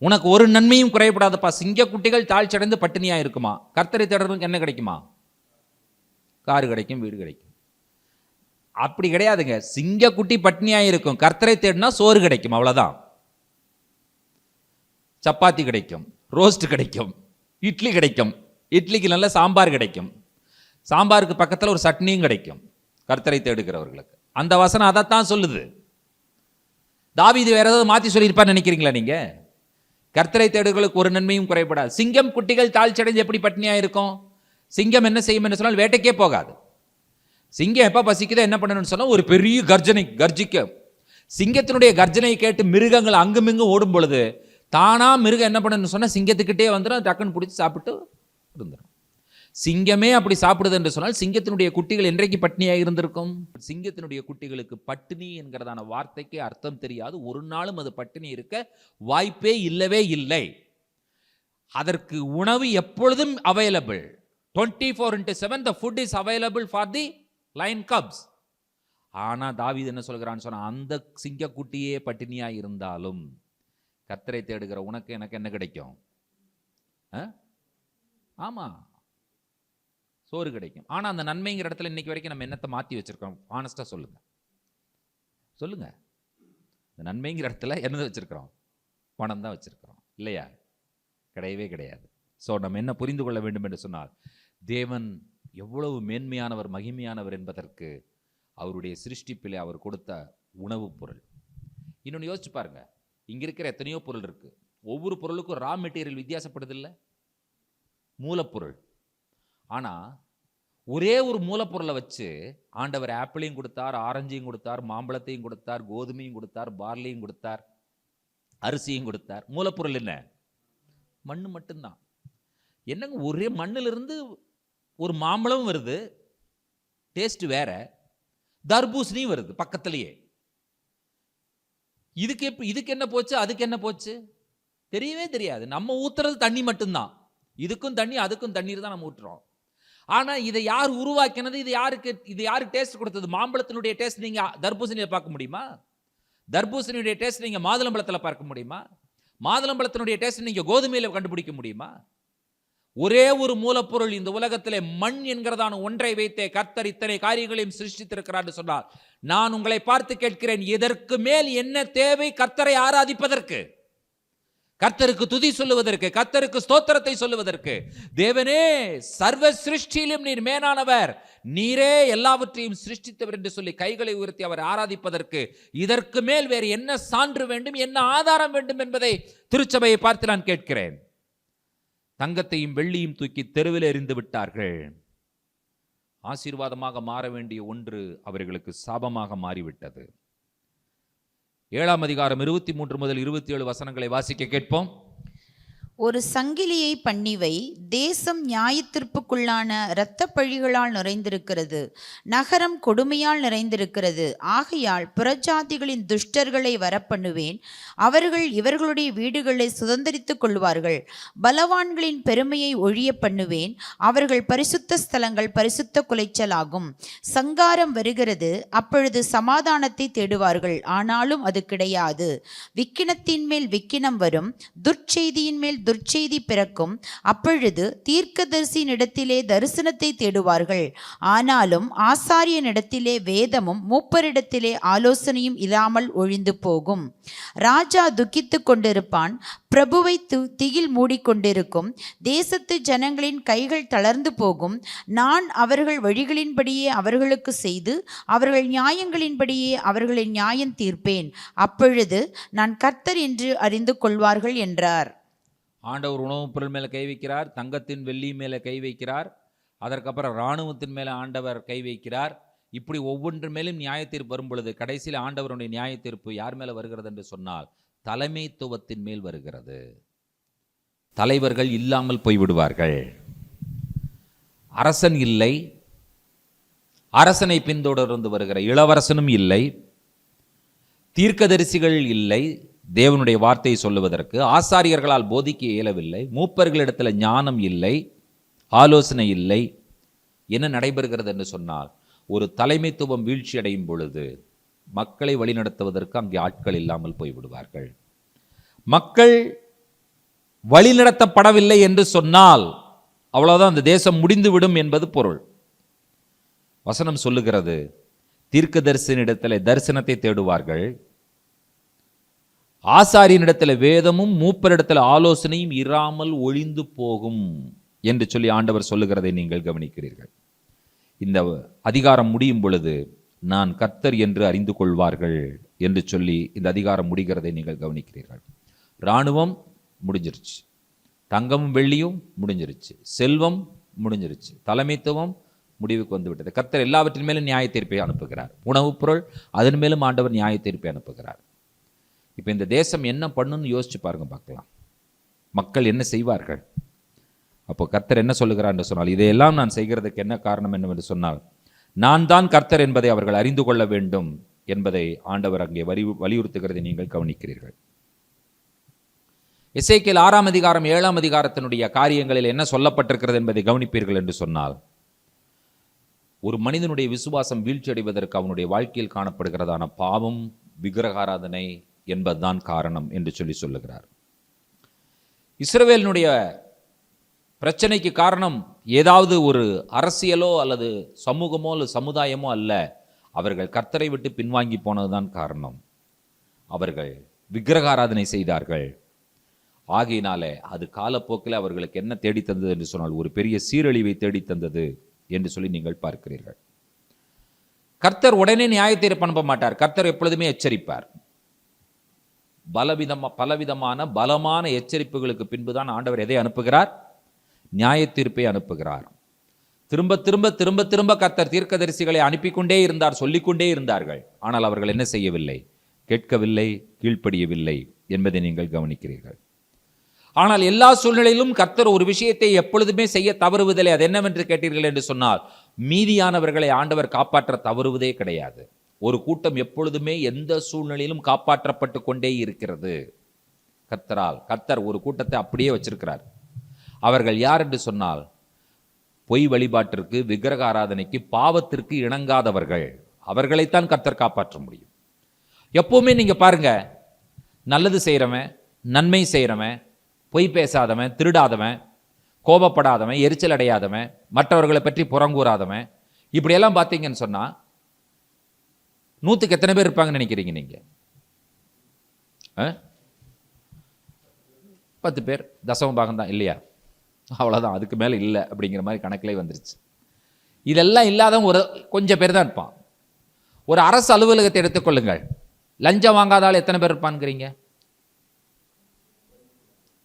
உனக்கு ஒரு நன்மையும் குறைபடாதப்பா. சிங்கக்குட்டிகள் தாழ்ச்சியடைந்து பட்டினியா இருக்குமா, கர்த்தரை தேடுறதுக்கு என்ன கிடைக்குமா? காரு கிடைக்கும், வீடு கிடைக்கும். அப்படி கிடையாதுங்க. சிங்கக்குட்டி பட்டினியா இருக்கும், கர்த்தரை தேடினா சோறு கிடைக்கும், அவ்வளவுதான். சப்பாத்தி கிடைக்கும், ரோஸ்ட் கிடைக்கும், இட்லி கிடைக்கும், இட்லிக்கு நல்ல சாம்பார் கிடைக்கும், சாம்பாருக்கு பக்கத்தில் ஒரு சட்னியும் கிடைக்கும் கர்த்தரை தேடுகிறவர்களுக்கு. அந்த வசனம் அதைத்தான் சொல்லுது. தாவீது வேற ஏதாவது மாற்றி சொல்லியிருப்பான்னு நினைக்கிறீங்களா நீங்க? கர்த்தரை தேடுகளுக்கு ஒரு நன்மையும் குறைபடாது. சிங்கம் குட்டிகள் தாழ்ச்சியடைஞ்சு எப்படி பட்டினியா இருக்கும்? சிங்கம் என்ன செய்யும் என்று சொன்னால் வேட்டைக்கே போகாது. சிங்கம் எப்போ பசிக்குதோ என்ன பண்ணணும்னு சொன்னால் ஒரு பெரிய கர்ஜனை கர்ஜிக்க. சிங்கத்தினுடைய கர்ஜனை கேட்டு மிருகங்கள் அங்குமிங்கும் ஓடும் பொழுது தானா மிருகம் என்ன பண்ணணும்னு சொன்னால் சிங்கத்துக்கிட்டே வந்துடும், டக்குன்னு பிடிச்சி சாப்பிட்டு இருந்துடும். சிங்கமே அப்படி சாப்பிடுது என்று சொன்னால் சிங்கத்தினுடைய குட்டிகள் என்றைக்கு பட்டினியாக இருந்திருக்கும்? சிங்கத்தினுடைய குட்டிகளுக்கு பட்டினி என்கிறதான வார்த்தைக்கு அர்த்தம் தெரியாது. ஒரு நாளும் அது பட்டினி இருக்க வாய்ப்பே இல்லவே இல்லை. அதற்கு உணவு எப்பொழுதும் available. 24/7 the food is available for the lion cubs. ஆனா தாவீது என்ன சொல்கிறான்னு சொன்னா, அந்த சிங்கக்குட்டியே பட்டினியா இருந்தாலும் கர்த்தரை தேடுகிற உனக்கு எனக்கு என்ன கிடைக்கும்? ஆமா, சோறு கிடைக்கும். ஆனா அந்த நன்மைங்கிற இடத்துல இன்னைக்கு வரைக்கும் நம்ம என்னத்தை மாத்தி வச்சிருக்கோம்? ஆனஸ்டா சொல்லுங்க, சொல்லுங்க. இந்த நன்மைங்கிற இடத்துல என்ன வச்சிருக்கிறோம்? பணம் தான் வச்சிருக்கிறோம், இல்லையா? கிடையவே கிடையாது. ஸோ நம்ம என்ன புரிந்து கொள்ள வேண்டும் என்று சொன்னால், தேவன் எவ்வளவு மேன்மையானவர், மகிமையானவர் என்பதற்கு அவருடைய சிருஷ்டிப்பிலே அவர் கொடுத்த உணவுப் பொருள். இன்னொன்று யோசிச்சு பாருங்க, இங்க இருக்கிற எத்தனையோ பொருள் இருக்கு. ஒவ்வொரு பொருளுக்கும் ரா மெட்டீரியல் வித்தியாசப்படுது இல்லை? மூலப்பொருள். ஆனா ஒரே ஒரு மூலப்பொருளை வச்சு ஆண்டவர் ஆப்பிளையும் கொடுத்தார், ஆரஞ்சையும் கொடுத்தார், மாம்பழத்தையும் கொடுத்தார், கோதுமையும் கொடுத்தார், பார்லியும் கொடுத்தார், அரிசியும் கொடுத்தார். மூலப்பொருள் என்ன? மண்ணு மட்டும்தான். என்னங்க, ஒரே மண்ணிலிருந்து ஒரு மாம்பழம் வருது, டேஸ்ட் வேற, தர்பூசணியும் வருது பக்கத்திலேயே. இதுக்கு என்ன போச்சு, அதுக்கு என்ன போச்சு தெரியவே தெரியாது. நம்ம ஊத்துறது தண்ணி மட்டும்தான். இதுக்கும் தண்ணி அதுக்கும் தண்ணீர் தான் நம்ம ஊற்றுறோம். ஆனா இதை யார் உருவாக்கினது? இது யாருக்கு டேஸ்ட் கொடுத்தது? மாம்பழத்தினுடைய டேஸ்ட் நீங்க தர்பூசணியில பார்க்க முடியுமா? தர்பூசணியுடைய டேஸ்ட் நீங்க மாதுளம்பழத்தில் பார்க்க முடியுமா? மாதுளம்பழத்தினுடைய டேஸ்ட் நீங்க கோதுமையில கண்டுபிடிக்க முடியுமா? ஒரே ஒரு மூலப்பொருள் இந்த உலகத்திலே மண் என்கிறதான ஒன்றை வைத்தே கர்த்தர் இத்தனை காரியங்களையும் சிருஷ்டித்திருக்கிறார் என்று சொன்னார். நான் உங்களை பார்த்து கேட்கிறேன், இதற்கு மேல் என்ன தேவை கர்த்தரை ஆராதிப்பதற்கு, கர்த்தருக்கு துதி சொல்லுவதற்கு, கர்த்தருக்கு ஸ்தோத்திரத்தை சொல்லுவதற்கு? தேவனே, சர்வ சிருஷ்டியிலும் நீர் மேலானவர், நீரே எல்லாவற்றையும் சிருஷ்டித்தவர் என்று சொல்லி கைகளை உயர்த்தி அவர் ஆராதிப்பதற்கு இதற்கு மேல் வேறு என்ன சான்று வேண்டும், என்ன ஆதாரம் வேண்டும் என்பதை திருச்சபையை பார்த்து நான் கேட்கிறேன். தங்கத்தையும் வெள்ளியும் தூக்கி தெருவில் எறிந்து விட்டார்கள். ஆசீர்வாதமாக மாற வேண்டிய ஒன்று அவர்களுக்கு சாபமாக மாறிவிட்டது. 7ஆம் அதிகாரம் 23 முதல் 27 வசனங்களை வாசிக்க கேட்போம். ஒரு சங்கிலியை பண்ணிவை, தேசம் நியாயத்தீர்ப்புக்குள்ளான இரத்த பழிகளால் நிறைந்திருக்கிறது, நகரம் கொடுமையால் நிறைந்திருக்கிறது. ஆகையால் புறஜாதிகளின் துஷ்டர்களை வரப்பண்ணுவேன், அவர்கள் இவர்களுடைய வீடுகளை சுதந்தரித்துக் கொள்வார்கள். பலவான்களின் பெருமையை ஒழிய பண்ணுவேன், அவர்கள் பரிசுத்த ஸ்தலங்கள் பரிசுத்த குலைச்சலாகும். சங்காரம் வருகிறது, அப்பொழுது சமாதானத்தை தேடுவார்கள், ஆனாலும் அது கிடையாது. விக்கினத்தின் மேல் விக்கினம் வரும், துர்ச்செய்தியின் மேல் துர்ச்செய்தி பிறக்கும். அப்பொழுது தீர்க்கதரிசியினிடத்திலே தரிசனத்தை தேடுவார்கள், ஆனாலும் ஆசாரியனிடத்திலே வேதமும் மூப்பரிடத்திலே ஆலோசனையும் இல்லாமல் ஒழிந்து போகும். ராஜா துக்கித்துக் கொண்டிருப்பான், பிரபுவை திகில் மூடிக்கொண்டிருக்கும். தேசத்து ஜனங்களின் கைகள் தளர்ந்து போகும். நான் அவர்கள் வழிகளின்படியே அவர்களுக்கு செய்து அவர்கள் நியாயங்களின்படியே அவர்களை நியாயம் தீர்ப்பேன். அப்பொழுது நான் கர்த்தர் என்று அறிந்து கொள்வார்கள் என்றார். ஆண்டவர் உணவுப் பொருள் மேலே கை வைக்கிறார், தங்கத்தின் வெள்ளி மேலே கை வைக்கிறார், அதற்கப்புறம் இராணுவத்தின் மேலே ஆண்டவர் கை வைக்கிறார். இப்படி ஒவ்வொன்று மேலும் நியாய தீர்ப்பு வரும் பொழுது கடைசியில் ஆண்டவருடைய நியாய தீர்ப்பு யார் மேலே வருகிறது என்று சொன்னால் தலைமைத்துவத்தின் மேல் வருகிறது. தலைவர்கள் இல்லாமல் போய்விடுவார்கள். அரசன் இல்லை, அரசனை பின்தொடர்ந்து வருகிற இளவரசனும் இல்லை, தீர்க்கதரிசிகள் இல்லை, தேவனுடைய வார்த்தையை சொல்லுவதற்கு ஆசாரியர்களால் போதிக்க இயலவில்லை, மூப்பர்களிடத்தில் ஞானம் இல்லை, ஆலோசனை இல்லை. என்ன நடைபெறுகிறது என்று சொன்னால், ஒரு தலைமைத்துவம் வீழ்ச்சி அடையும் பொழுது மக்களை வழிநடத்துவதற்கு அங்கே ஆட்கள் இல்லாமல் போய்விடுவார்கள். மக்கள் வழிநடத்தப்படவில்லை என்று சொன்னால் அவ்வளவுதான், அந்த தேசம் முடிந்துவிடும் என்பது பொருள். வசனம் சொல்லுகிறது, தீர்க்கதரிசனிடத்தில் தரிசனத்தை தேடுவார்கள், ஆசாரியனிடத்தில் வேதமும் மூப்பரிடத்தில் ஆலோசனையும் இராமல் ஒழிந்து போகும் என்று சொல்லி ஆண்டவர் சொல்லுகிறதை நீங்கள் கவனிக்கிறீர்கள். இந்த அதிகாரம் முடியும் பொழுது நான் கர்த்தர் என்று அறிந்து கொள்வார்கள் என்று சொல்லி இந்த அதிகாரம் முடிகிறதை நீங்கள் கவனிக்கிறீர்கள். இராணுவம் முடிஞ்சிருச்சு, தங்கமும் வெள்ளியும் முடிஞ்சிருச்சு, செல்வம் முடிஞ்சிருச்சு, தலைமைத்துவம் முடிவுக்கு வந்து விட்டது. கர்த்தர் எல்லாவற்றின் மேலும் நியாய தீர்ப்பை அனுப்புகிறார். உணவுப் பொருள் அதன் மேலும் ஆண்டவர் நியாய தீர்ப்பை அனுப்புகிறார். இப்போ இந்த தேசம் என்ன பண்ணுன்னு யோசிச்சு பாருங்க, பார்க்கலாம். மக்கள் என்ன செய்வார்கள்? அப்போ கர்த்தர் என்ன சொல்லுகிறார் என்று சொன்னால், இதையெல்லாம் நான் செய்கிறதுக்கு என்ன காரணம் என்னவென்று சொன்னால், நான் தான் கர்த்தர் என்பதை அவர்கள் அறிந்து கொள்ள வேண்டும் என்பதை ஆண்டவர் அங்கே வலியுறுத்துகிறதை நீங்கள் கவனிக்கிறீர்கள். எசேக்கியேல் 6ஆம் அதிகாரம் 7ஆம் அதிகாரத்தினுடைய காரியங்களில் என்ன சொல்லப்பட்டிருக்கிறது என்பதை கவனிப்பீர்கள் என்று சொன்னால், ஒரு மனிதனுடைய விசுவாசம் வீழ்ச்சி அடைவதற்கு அவனுடைய வாழ்க்கையில் காணப்படுகிறதான பாவம், விக்கிரகாராதனை என்பதுதான் காரணம் என்று சொல்லுகிறார். இஸ்ரவேலினுடைய பிரச்சனைக்கு காரணம் ஏதாவது ஒரு அரசியலோ அல்லது சமூகமோ அல்லது சமுதாயமோ அல்ல. அவர்கள் கர்த்தரை விட்டு பின்வாங்கி போனதுதான் காரணம். அவர்கள் விக்கிரகாராதனை செய்தார்கள். ஆகையினாலே அது காலப்போக்கில் அவர்களுக்கு என்ன தேடித்தந்தது என்று சொன்னால், ஒரு பெரிய சீரழிவை தேடித்தந்தது என்று சொல்லி நீங்கள் பார்க்கிறீர்கள். கர்த்தர் உடனே நியாயத்தீர்ப்பு அனுப்ப மாட்டார். கர்த்தர் எப்பொழுதுமே எச்சரிப்பார். பலவிதமான பலமான எச்சரிப்புகளுக்கு பின்புதான் ஆண்டவர் எதை அனுப்புகிறார்? நியாயத்தீர்ப்பை அனுப்புகிறார். திரும்ப திரும்ப திரும்ப திரும்ப கர்த்தர் தீர்க்கதரிசிகளை அனுப்பிக்கொண்டே இருந்தார், சொல்லிக்கொண்டே இருந்தார்கள். ஆனால் அவர்கள் என்ன செய்யவில்லை? கேட்கவில்லை, கீழ்ப்படியவில்லை என்பதை நீங்கள் கவனிக்கிறீர்கள். ஆனால் எல்லா சூழ்நிலையிலும் கர்த்தர் ஒரு விஷயத்தை எப்பொழுதுமே செய்ய தவறுவதில்லை. அது என்னவென்று கேட்டீர்கள் என்று சொன்னால், மீதியானவர்களை ஆண்டவர் காப்பாற்ற தவறுவதே கிடையாது. ஒரு கூட்டம் எப்பொழுதுமே எந்த சூழ்நிலையிலும் காப்பாற்றப்பட்டு கொண்டே இருக்கிறது கர்த்தரால். கர்த்தர் ஒரு கூட்டத்தை அப்படியே வச்சிருக்கிறார். அவர்கள் யார் என்று சொன்னால், பொய் வழிபாட்டிற்கு, விக்கிரக ஆராதனைக்கு, பாவத்திற்கு இணங்காதவர்கள். அவர்களைத்தான் கர்த்தர் காப்பாற்ற முடியும். எப்பவுமே நீங்க பாருங்க, நல்லது செய்கிறவன், நன்மை செய்கிறவன், பொய் பேசாதவன், திருடாதவன், கோபப்படாதவன், எரிச்சல் அடையாதவன், மற்றவர்களை பற்றி புறங்கூறாதவன், இப்படியெல்லாம் பார்த்தீங்கன்னு சொன்னா 100க்கு எத்தனை பேர் இருப்பாங்கன்னு நினைக்கிறீங்க நீங்க? 10 பேர், தசம பாகம் தான் இல்லையா? அவ்வளோதான், அதுக்கு மேலே இல்லை அப்படிங்கிற மாதிரி கணக்கிலே வந்துருச்சு. இதெல்லாம் இல்லாதவன் ஒரு கொஞ்சம் பேர் தான் இருப்பான். ஒரு அரசு அலுவலகத்தை எடுத்துக்கொள்ளுங்கள். லஞ்சம் வாங்காதால் எத்தனை பேர் இருப்பான்ங்கிறீங்க?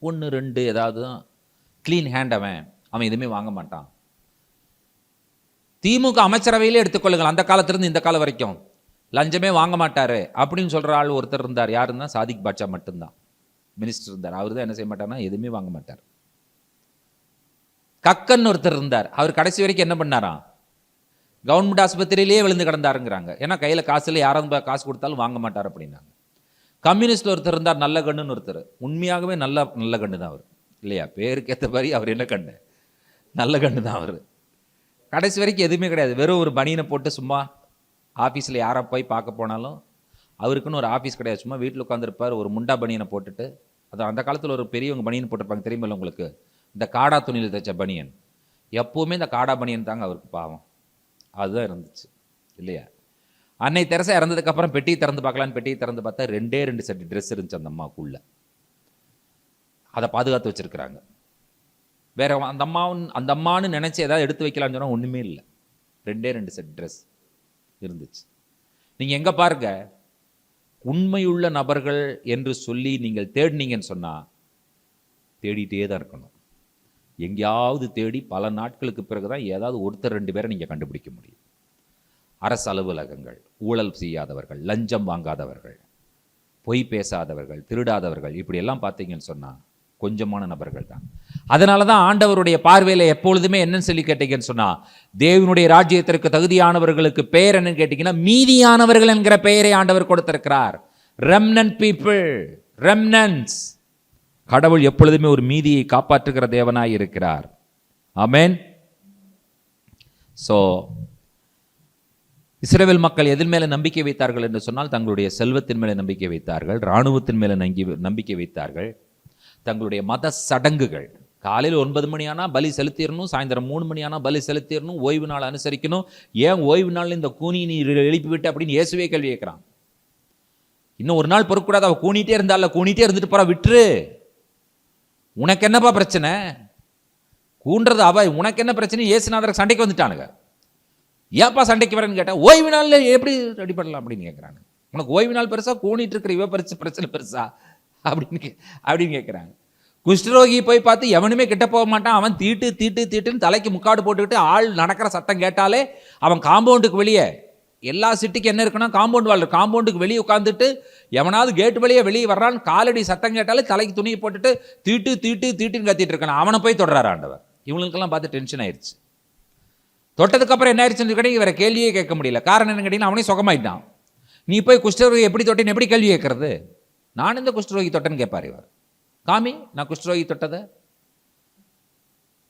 1 2 ஏதாவது கிளீன் ஹேண்ட். அவன் எதுவுமே வாங்க மாட்டான். திமுக அமைச்சரவையிலே எடுத்துக்கொள்ளுங்கள், அந்த காலத்திலிருந்து இந்த காலம் வரைக்கும் லஞ்சமே வாங்க மாட்டாரு அப்படின்னு சொல்ற ஆள் ஒருத்தர் இருந்தார். யாருன்னா சாதிக் பாட்சா மட்டும்தான் மினிஸ்டர் இருந்தார். அவர் தான் என்ன செய்ய மாட்டார்னா எதுவுமே வாங்க மாட்டார். கக்கன் ஒருத்தர் இருந்தார். அவர் கடைசி வரைக்கும் என்ன பண்ணாராம்? கவர்மெண்ட் ஆஸ்பத்திரியிலேயே விழுந்து கிடந்தாருங்கிறாங்க. ஏன்னா கையில் காசு இல்லை, யாரும் காசு கொடுத்தாலும் வாங்க மாட்டார் அப்படின்னாங்க. கம்யூனிஸ்ட் ஒருத்தர் இருந்தார், நல்ல கண்ணுன்னு ஒருத்தர். உண்மையாகவே நல்ல கண்ணு தான் அவர் இல்லையா? பேருக்கு ஏற்ற மாதிரி அவர் என்ன கண்ணு? நல்ல கண்ணு தான் அவர். கடைசி வரைக்கும் எதுவுமே கிடையாது. வெறும் ஒரு பனியனை போட்டு சும்மா ஆஃபீஸில் யாரை போய் பார்க்க போனாலும் அவருக்குன்னு ஒரு ஆஃபீஸ் கிடையாது. சும்மா வீட்டில் உட்காந்துருப்பார், ஒரு முண்டா பனியனை போட்டுட்டு. அது அந்த காலத்தில் ஒரு பெரியவங்க பனியன் போட்டிருப்பாங்க, தெரியுமில்ல உங்களுக்கு? இந்த காடா துணியில் தைச்ச பனியன். எப்போவுமே இந்த காடா பனியன் தாங்க அவருக்கு பாவம். அதுதான் இருந்துச்சு இல்லையா? அன்னை தெரசா இறந்ததுக்கப்புறம் பெட்டியை திறந்து பார்க்கலான்னு பெட்டியை திறந்து பார்த்தா 2 செட் ட்ரெஸ் இருந்துச்சு அந்த அம்மாவுக்குள்ள. அதை பாதுகாத்து வச்சிருக்கிறாங்க. வேற அந்த அம்மான்னு நினைச்சு ஏதாவது எடுத்து வைக்கலான்னு சொன்னால் ஒன்றுமே இல்லை. 2 செட் ட்ரெஸ் இருந்துச்சு. நீங்க எங்க பாருங்க, உண்மையுள்ள நபர்கள் என்று சொல்லி நீங்கள் தேடினீங்கன்னு சொன்னா தேடிட்டே தான் இருக்கணும். எங்கேயாவது தேடி பல நாட்களுக்கு பிறகுதான் ஏதாவது ஒருத்தர் 2 பேரை நீங்க கண்டுபிடிக்க முடியும். அரசு அலுவலகங்கள், ஊழல் செய்யாதவர்கள், லஞ்சம் வாங்காதவர்கள், பொய் பேசாதவர்கள், திருடாதவர்கள், இப்படி எல்லாம் பார்த்தீங்கன்னு சொன்னா கொஞ்சமான நபர்கள் தான். அதனால தான் ஆண்டவருடைய பார்வையில் எப்பொழுதுமே என்னன்னு சொல்லி கேட்டீங்கன்னு சொன்னா, தேவனுடைய ராஜ்யத்திற்கு தகுதியானவர்களுக்கு பெயர் என்னன்னு கேட்டீங்கன்னா, மீதியானவர்கள் என்கிற பெயரை ஆண்டவர் கொடுத்திருக்கிறார். Remnant people, remnants. கடவுள் எப்பொழுதுமே ஒரு மீதியை காப்பாற்றுகிற தேவனாய் இருக்கிறார். ஆமென். சோ இஸ்ரவேல் மக்கள் எதில் மேலே நம்பிக்கை வைத்தார்கள் என்று சொன்னால், தங்களுடைய செல்வத்தின் மேலே நம்பிக்கை வைத்தார்கள், இராணுவத்தின் மேலே நம்பிக்கை வைத்தார்கள், தங்களுடைய மத சடங்குகள். காலையில் 9 மணி ஆனால் பலி செலுத்திடணும், சாயந்தரம் 3 மணி ஆனால் பலி செலுத்திடணும், ஓய்வு நாள் அனுசரிக்கணும். ஏன் ஓய்வு நாள் இந்த கூனி நீ எழுப்பி விட்டு அப்படின்னு இயேசுவே கேள்வி கேட்கிறான். இன்னும் ஒரு நாள் பொறுக்கூடாது, அவள் கூணிட்டே இருந்தால, கூணிட்டே இருந்துட்டு போறா, விட்டுரு. உனக்கு என்னப்பா பிரச்சனை? கூன்றது அவ, உனக்கு என்ன பிரச்சனை? இயேசுநாதருக்கு சண்டைக்கு வந்துட்டானுங்க. ஏப்பா சண்டைக்கு வரேன்னு கேட்டா, ஓய்வு நாள் எப்படி ரெடி பண்ணலாம் அப்படின்னு கேட்குறாங்க. உனக்கு ஓய்வு நாள் பெருசா, கூணிட்டு இருக்கிற இவ பிரச்சனை பெருசா அப்படின்னு கேட்குறாங்க. குஷ்டரோகி போய் பார்த்து எவனுமே கிட்ட போக மாட்டான். அவன் தீட்டுன்னு தலைக்கு முக்காடு போட்டுக்கிட்டு ஆள் நடக்கிற சத்தம் கேட்டாலே அவன் காம்பவுண்டுக்கு வெளியே, எல்லா சிட்டிக்கு என்ன இருக்குன்னா காம்பவுண்ட் வாழ், காம்பவுண்டுக்கு வெளியே உட்காந்துட்டு எவனாவது கேட்டு வெளியே வர்றான்னு காலடி சத்தம் கேட்டாலே தலைக்கு துணியை போட்டுட்டு தீட்டுன்னு கத்திட்டு இருக்கான். அவனை போய் தொடராரு ஆண்டவர். இவங்களுக்கெல்லாம் பார்த்து டென்ஷன் ஆயிடுச்சு. தொட்டதுக்கப்புறம் என்ன ஆயிடுச்சுன்னு கேட்டீங்க, வேற கேள்வியே கேட்க முடியல. காரணம் என்ன கேட்டீங்கன்னா, அவனே சுகமாயிட்டான். நீ போய் குஷ்டரோகி எப்படி தொட்டேன்னு எப்படி கேள்வி கேட்கறது? நான் இந்த குஷ்டரோகி தொட்டேன்னு கேட்பார் இவர். காமி நான் குஷ்டரோகி தொட்டதை.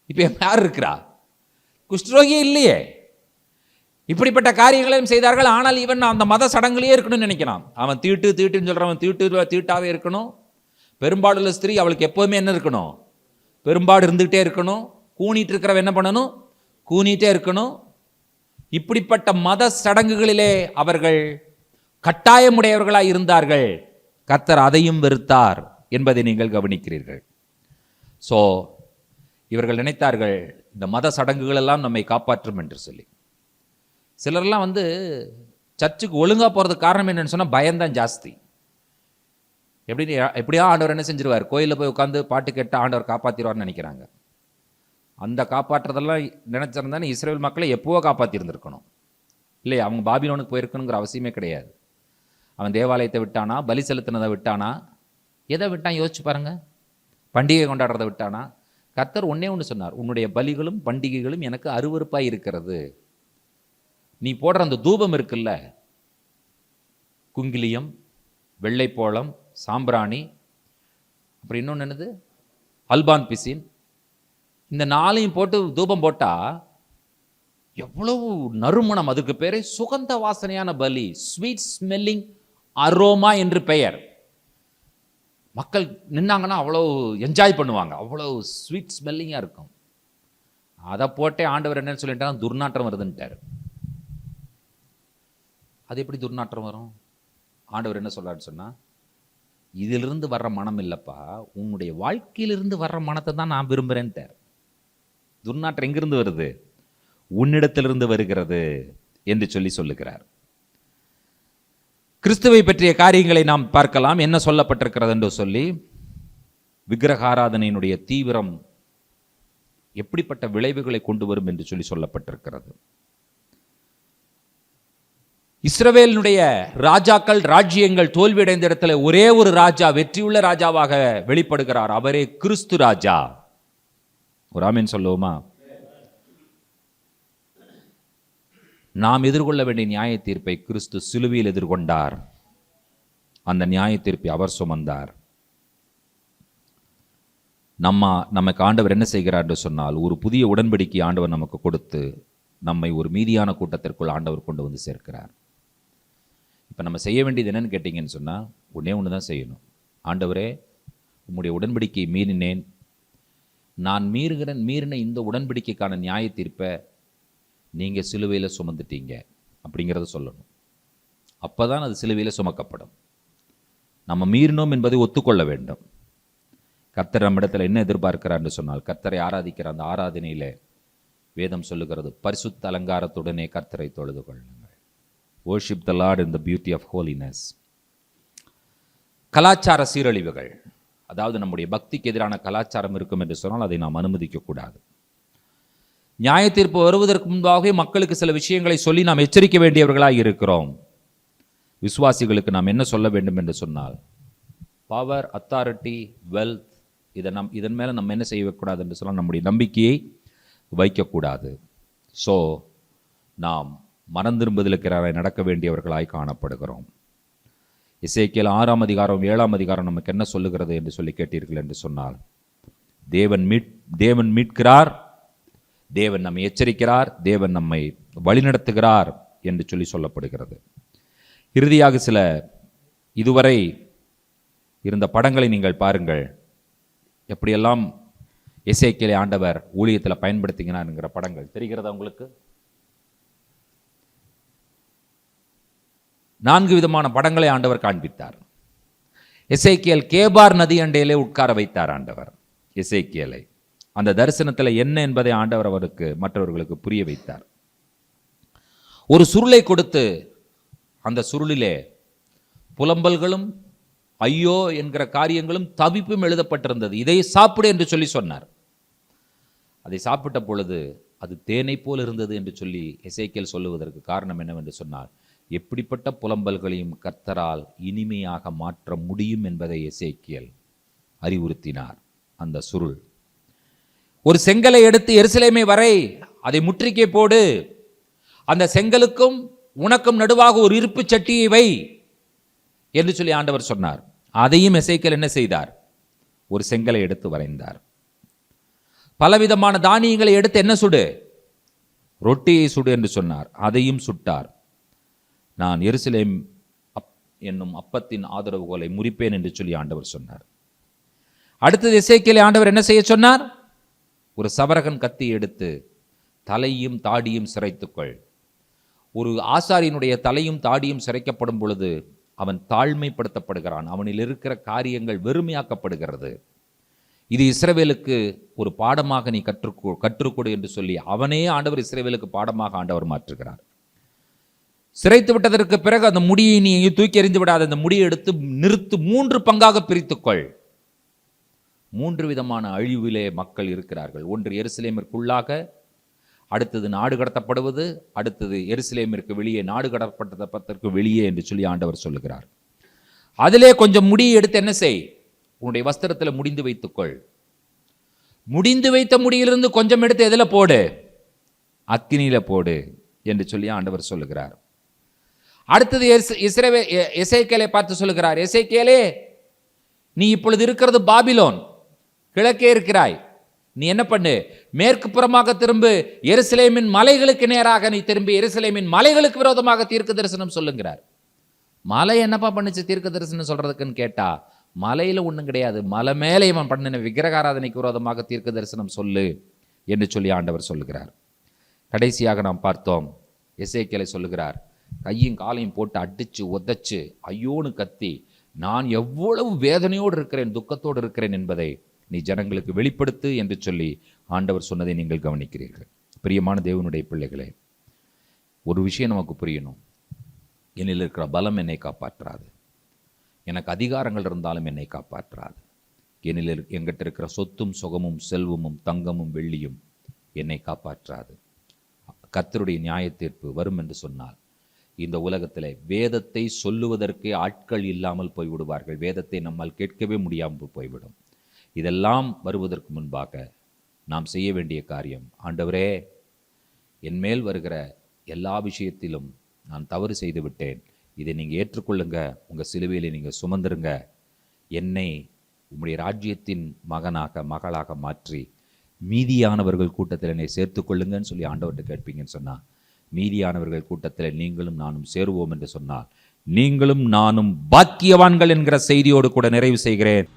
இப்போ யார் இருக்கிறா? குஷ்டரோகியே இல்லையே. இப்படிப்பட்ட காரியங்களையும் செய்தார்கள். ஆனால் இவன் அந்த மத சடங்குலேயே இருக்கணும்னு நினைக்கிறான். அவன் தீட்டுன்னு சொல்கிறவன் தீட்டாவே இருக்கணும். பெரும்பாடுள்ள ஸ்திரீ அவளுக்கு எப்போதுமே என்ன இருக்கணும்? பெரும்பாடு இருந்துகிட்டே இருக்கணும். கூணிட்டு இருக்கிறவன் என்ன பண்ணணும்? கூணிட்டே இருக்கணும். இப்படிப்பட்ட மத சடங்குகளிலே அவர்கள் கட்டாயமுடையவர்களாய் இருந்தார்கள். கர்த்தர் அதையும் வெறுத்தார் என்பதை நீங்கள் கவனிக்கிறீர்கள். ஸோ இவர்கள் நினைத்தார்கள் இந்த மத சடங்குகள் எல்லாம் நம்மை காப்பாற்றும் என்று சொல்லி. சிலர்லாம் சர்ச்சுக்கு ஒழுங்காக போகிறதுக்கு காரணம் என்னன்னு சொன்னால் பயம்தான் ஜாஸ்தி. எப்படியா ஆண்டவர் என்ன செஞ்சிருவார், கோயிலில் போய் உட்காந்து பாட்டு கேட்டு ஆண்டவர் காப்பாற்றிடுவார்னு நினைக்கிறாங்க. அந்த காப்பாற்றுறதெல்லாம் நினைச்சிருந்தானே இஸ்ரேல் மக்களை எப்போவோ காப்பாற்றிருந்துருக்கணும் இல்லையா? அவங்க பாபிலோனுக்கு போயிருக்கணுங்கிற அவசியமே கிடையாது. அவன் தேவாலயத்தை விட்டானா? பலி செலுத்தினதை விட்டானா? எதை விட்டான் யோசிச்சு பாருங்க. பண்டிகை கொண்டாடுறதை விட்டானா? கர்த்தர் ஒன்னே ஒன்று சொன்னார், உன்னுடைய பலிகளும் பண்டிகைகளும் எனக்கு அருவருப்பாய் இருக்கிறது. நீ போடுற அந்த தூபம் இருக்குல்ல, குங்கிலியம், வெள்ளைப்போளம், சாம்பிராணி, அப்புறம் இன்னொன்று என்னது, அல்பான் பிசின், இந்த 4ஐயும் போட்டு தூபம் போட்டா எவ்வளவு நறுமணம். அதுக்கு பேரே சுகந்த வாசனையான பலி, ஸ்வீட் ஸ்மெல்லிங் அரோமா என்று பெயர். மக்கள் நின்னாங்கன்னா அவ்வளோ என்ஜாய் பண்ணுவாங்க, அவ்வளோ ஸ்வீட் ஸ்மெல்லிங்காக இருக்கும். அதை போட்டே ஆண்டவர் என்னன்னு சொல்லிட்டாங்க, துர்நாற்றம் வருதுன்ட்டார். அது எப்படி துர்நாற்றம் வரும்? ஆண்டவர் என்ன சொல்றாரு சொன்னா, இதிலிருந்து வர்ற மனம் இல்லப்பா, உன்னுடைய வாழ்க்கையிலிருந்து வர்ற மனத்தை தான் நான் விரும்புகிறேன்ட்டார். துர்நாற்றம் எங்கிருந்து வருது? உன்னிடத்திலிருந்து வருகிறது என்று சொல்லுகிறார். கிறிஸ்துவை பற்றிய காரியங்களை நாம் பார்க்கலாம். என்ன சொல்லப்பட்டிருக்கிறது என்று சொல்லி, விக்கிரகாராதனையினுடைய தீவிரம் எப்படிப்பட்ட விளைவுகளை கொண்டு வரும் என்று சொல்லப்பட்டிருக்கிறது. இஸ்ரவேலினுடைய ராஜாக்கள், ராஜ்யங்கள் தோல்வியடைந்த இடத்துல ஒரே ஒரு ராஜா வெற்றியுள்ள ராஜாவாக வெளிப்படுகிறார். அவரே கிறிஸ்து ராஜா. ஒரு ஆமென் சொல்லுவோமா? நாம் எதிர்கொள்ள வேண்டிய நியாய தீர்ப்பை கிறிஸ்து சிலுவையில் எதிர்கொண்டார். அந்த நியாய தீர்ப்பை அவர் சுமந்தார். நமக்கு ஆண்டவர் என்ன செய்கிறார் என்று சொன்னால், ஒரு புதிய உடன்படிக்கை ஆண்டவர் நமக்கு கொடுத்து நம்மை ஒரு மீதியான கூட்டத்திற்குள் ஆண்டவர் கொண்டு வந்து சேர்க்கிறார். இப்போ நம்ம செய்ய வேண்டியது என்னன்னு கேட்டிங்கன்னு சொன்னால், ஒன்று தான் செய்யணும். ஆண்டவரே, உம்முடைய உடன்படிக்கையை மீறினேன், நான் மீறின இந்த உடன்படிக்கைக்கான நியாய தீர்ப்பை நீங்கள் சிலுவையில் சுமந்துட்டீங்க அப்படிங்கிறத சொல்லணும். அப்போ தான் அது சிலுவையில் சுமக்கப்படும். நம்ம மீறினோம் என்பதை ஒத்துக்கொள்ள வேண்டும். கர்த்தர் நம்மிடத்தில் என்ன எதிர்பார்க்கிறார்னு சொன்னால், கர்த்தரை ஆராதிக்கிற அந்த ஆராதனையில் வேதம் சொல்லுகிறது, பரிசுத்த அலங்காரத்துடனே கர்த்தரை தொழுது கொள்ளுங்கள். worship the Lord in the beauty of holiness. கலாச்சார சீரழிவுகள், அதாவது நம்முடைய பக்திக்கு எதிரான கலாச்சாரம் இருக்கும் என்று சொன்னால் அதை நாம் அனுமதிக்கக்கூடாது. நியாய தீர்ப்பு வருவதற்கு முன்பாகவே மக்களுக்கு சில விஷயங்களை சொல்லி நாம் எச்சரிக்க வேண்டியவர்களாக இருக்கிறோம். விசுவாசிகளுக்கு நாம் என்ன சொல்ல வேண்டும் என்று சொன்னால், பவர், அத்தாரிட்டி, வெல்த், இதன் மேலே நம்ம என்ன செய்யக்கூடாது என்று சொன்னால், நம்முடைய நம்பிக்கையை வைக்கக்கூடாது. ஸோ நாம் மனம் திரும்புதலுக்கு நடக்க வேண்டியவர்களாய் காணப்படுகிறோம். எசேக்கியேல் 6ஆம் அதிகாரம் 7ஆம் அதிகாரம் நமக்கு என்ன சொல்லுகிறது என்று சொல்லி கேட்டீர்கள் என்று சொன்னால், தேவன் மீட்கிறார், தேவன் நம்மை எச்சரிக்கிறார், தேவன் நம்மை வழிநடத்துகிறார் என்று சொல்லப்படுகிறது. இறுதியாக சில இதுவரை இருந்த படங்களை நீங்கள் பாருங்கள். எப்படியெல்லாம் எசேக்கியேலை ஆண்டவர் ஊழியத்தில் பயன்படுத்தினார்ங்கிற படங்கள் தெரிகிறதா உங்களுக்கு? 4 விதமான படங்களை ஆண்டவர் காண்பித்தார். எசேக்கியேல் கேபார் நதி அண்டையிலே உட்கார வைத்தார் ஆண்டவர் எசேக்கியேலை. அந்த தரிசனத்தில் என்ன என்பதை ஆண்டவர் மற்றவர்களுக்கு புரிய வைத்தார். ஒரு சுருளை கொடுத்து அந்த சுருளிலே புலம்பல்களும் ஐயோ என்கிற காரியங்களும் தவிப்பும் எழுதப்பட்டிருந்தது. இதை சாப்பிடு என்று சொன்னார். அதை சாப்பிட்ட பொழுது அது தேனை போல் இருந்தது என்று எசேக்கியேல் சொல்லுவதற்கு காரணம் என்னவென்று சொன்னால், எப்படிப்பட்ட புலம்பல்களையும் கர்த்தரால் இனிமையாக மாற்ற முடியும் என்பதை எசேக்கியேல் அறிவுறுத்தினார். அந்த சுருள் ஒரு செங்கலை எடுத்து எருசலேமை வரை, அதை முற்றுகை போடு, அந்த செங்கலுக்கும் உனக்கும் நடுவாக ஒரு இருப்பு சட்டியை வை என்று சொல்லி ஆண்டவர் சொன்னார். அதையும் எசேக்கியேல் என்ன செய்தார்? ஒரு செங்கலை எடுத்து வரைந்தார். பலவிதமான தானியங்களை எடுத்து என்ன சுடு? ரொட்டியை சுடு என்று சொன்னார். அதையும் சுட்டார். நான் எருசலேம் என்னும் அப்பத்தின் ஆதரவுகோலை முறிப்பேன் என்று சொல்லி ஆண்டவர் சொன்னார். அடுத்தது எசேக்கியேலை ஆண்டவர் என்ன செய்ய சொன்னார்? ஒரு சவரகன் கத்தி எடுத்து தலையும் தாடியும் சிரைத்துக்கொள். ஒரு ஆசாரியனுடைய தலையும் தாடியும் சிரைக்கப்படும் பொழுது அவன் தாழ்மைப்படுத்தப்படுகிறான். அவனில் இருக்கிற காரியங்கள் வெறுமையாக்கப்படுகிறது. இது இஸ்ரவேலுக்கு ஒரு பாடமாக நீ கற்றுக்கொடு என்று சொல்லி அவனே ஆண்டவர் இஸ்ரவேலுக்கு பாடமாக ஆண்டவர் மாற்றுகிறார். சிரைத்து விட்டதற்கு பிறகு அந்த முடியை நீ தூக்கி எறிந்து விடாத, அந்த முடியை எடுத்து நிறுத்து, 3 பங்காக பிரித்துக்கொள். 3 விதமான அழிவிலே மக்கள் இருக்கிறார்கள். ஒன்று எருசலேமிற்குள்ளாக, அடுத்தது நாடு கடத்தப்படுவது, அடுத்தது எருசலேமிற்கு வெளியே, நாடு கடத்தப்பட்டதற்கு வெளியே என்று சொல்லி ஆண்டவர் சொல்லுகிறார். அதிலே கொஞ்சம் முடியை எடுத்து என்ன செய்? உன்னுடைய வஸ்திரத்தில் முடிந்து வைத்துக்கொள். முடிந்து வைத்த முடியிலிருந்து கொஞ்சம் எடுத்து எதில் போடு? அக்கினியில போடு என்று சொல்லி ஆண்டவர் சொல்லுகிறார். அடுத்தது எசேக்கியேலை பார்த்து சொல்லுகிறார், எசேக்கியேலே, நீ இப்பொழுது இருக்கிறது பாபிலோன், கிழக்கே இருக்கிறாய். நீ என்ன பண்ணு? மேற்கு புறமாக திரும்பு, எருசலேமின் மலைகளுக்கு நேராக நீ திரும்பி எருசலேமின் மலைகளுக்கு விரோதமாக தீர்க்க தரிசனம் சொல்லுங்கிறார். மலை என்னப்பா பண்ணுச்சு தீர்க்க தரிசனம் சொல்றதுக்குன்னு கேட்டா, மலையில ஒன்றும் கிடையாது, மலை மேலே இவன் பண்ணின விக்கிரகாராதனைக்கு விரோதமாக தீர்க்க தரிசனம் சொல்லு என்று சொல்லி ஆண்டவர் சொல்லுகிறார். கடைசியாக நாம் பார்த்தோம், எசேக்கியேலை சொல்லுகிறார், கையும் காலையும் போட்டு அடிச்சு உதைச்சு ஐயோன்னு கத்தி, நான் எவ்வளவு வேதனையோடு இருக்கிறேன், துக்கத்தோடு இருக்கிறேன் என்பதை நீ ஜனங்களுக்கு வெளிப்படுத்து என்று சொல்லி ஆண்டவர் சொன்னதை நீங்கள் கவனிக்கிறீர்கள். பிரியமான தேவனுடைய பிள்ளைகளே, ஒரு விஷயம் நமக்கு புரியணும். என்னில் இருக்கிற பலம் என்னை காப்பாற்றாது, எனக்கு அதிகாரங்கள் இருந்தாலும் என்னை காப்பாற்றாது, எங்கிட்ட இருக்கிற சொத்தும் சுகமும் செல்வமும் தங்கமும் வெள்ளியும் என்னை காப்பாற்றாது. கர்த்தருடைய நியாய தீர்ப்பு வரும் என்று சொன்னால் இந்த உலகத்தில் வேதத்தை சொல்லுவதற்கே ஆட்கள் இல்லாமல் போய்விடுவார்கள். வேதத்தை நம்மால் கேட்கவே முடியாமல் போய்விடும். இதெல்லாம் வருவதற்கு முன்பாக நாம் செய்ய வேண்டிய காரியம், ஆண்டவரே, என் மேல் வருகிற எல்லா விஷயத்திலும் நான் தவறு செய்து விட்டேன், இதை நீங்கள் ஏற்றுக்கொள்ளுங்க, உங்கள் சிலுவையில் நீங்கள் சுமந்துருங்க, என்னை உம்முடைய ராஜ்யத்தின் மகளாக மாற்றி மீதியானவர்கள் கூட்டத்தில் என்னை சேர்த்து கொள்ளுங்கன்னு சொல்லி ஆண்டவர்கிட்ட கேட்பீங்கன்னு சொன்னால், மீதியானவர்கள் கூட்டத்தில் நீங்களும் நானும் சேருவோம் என்று சொன்னால், நீங்களும் நானும் பாக்கியவான்கள் என்கிற செய்தியோடு கூட நிறைவு செய்கிறேன்.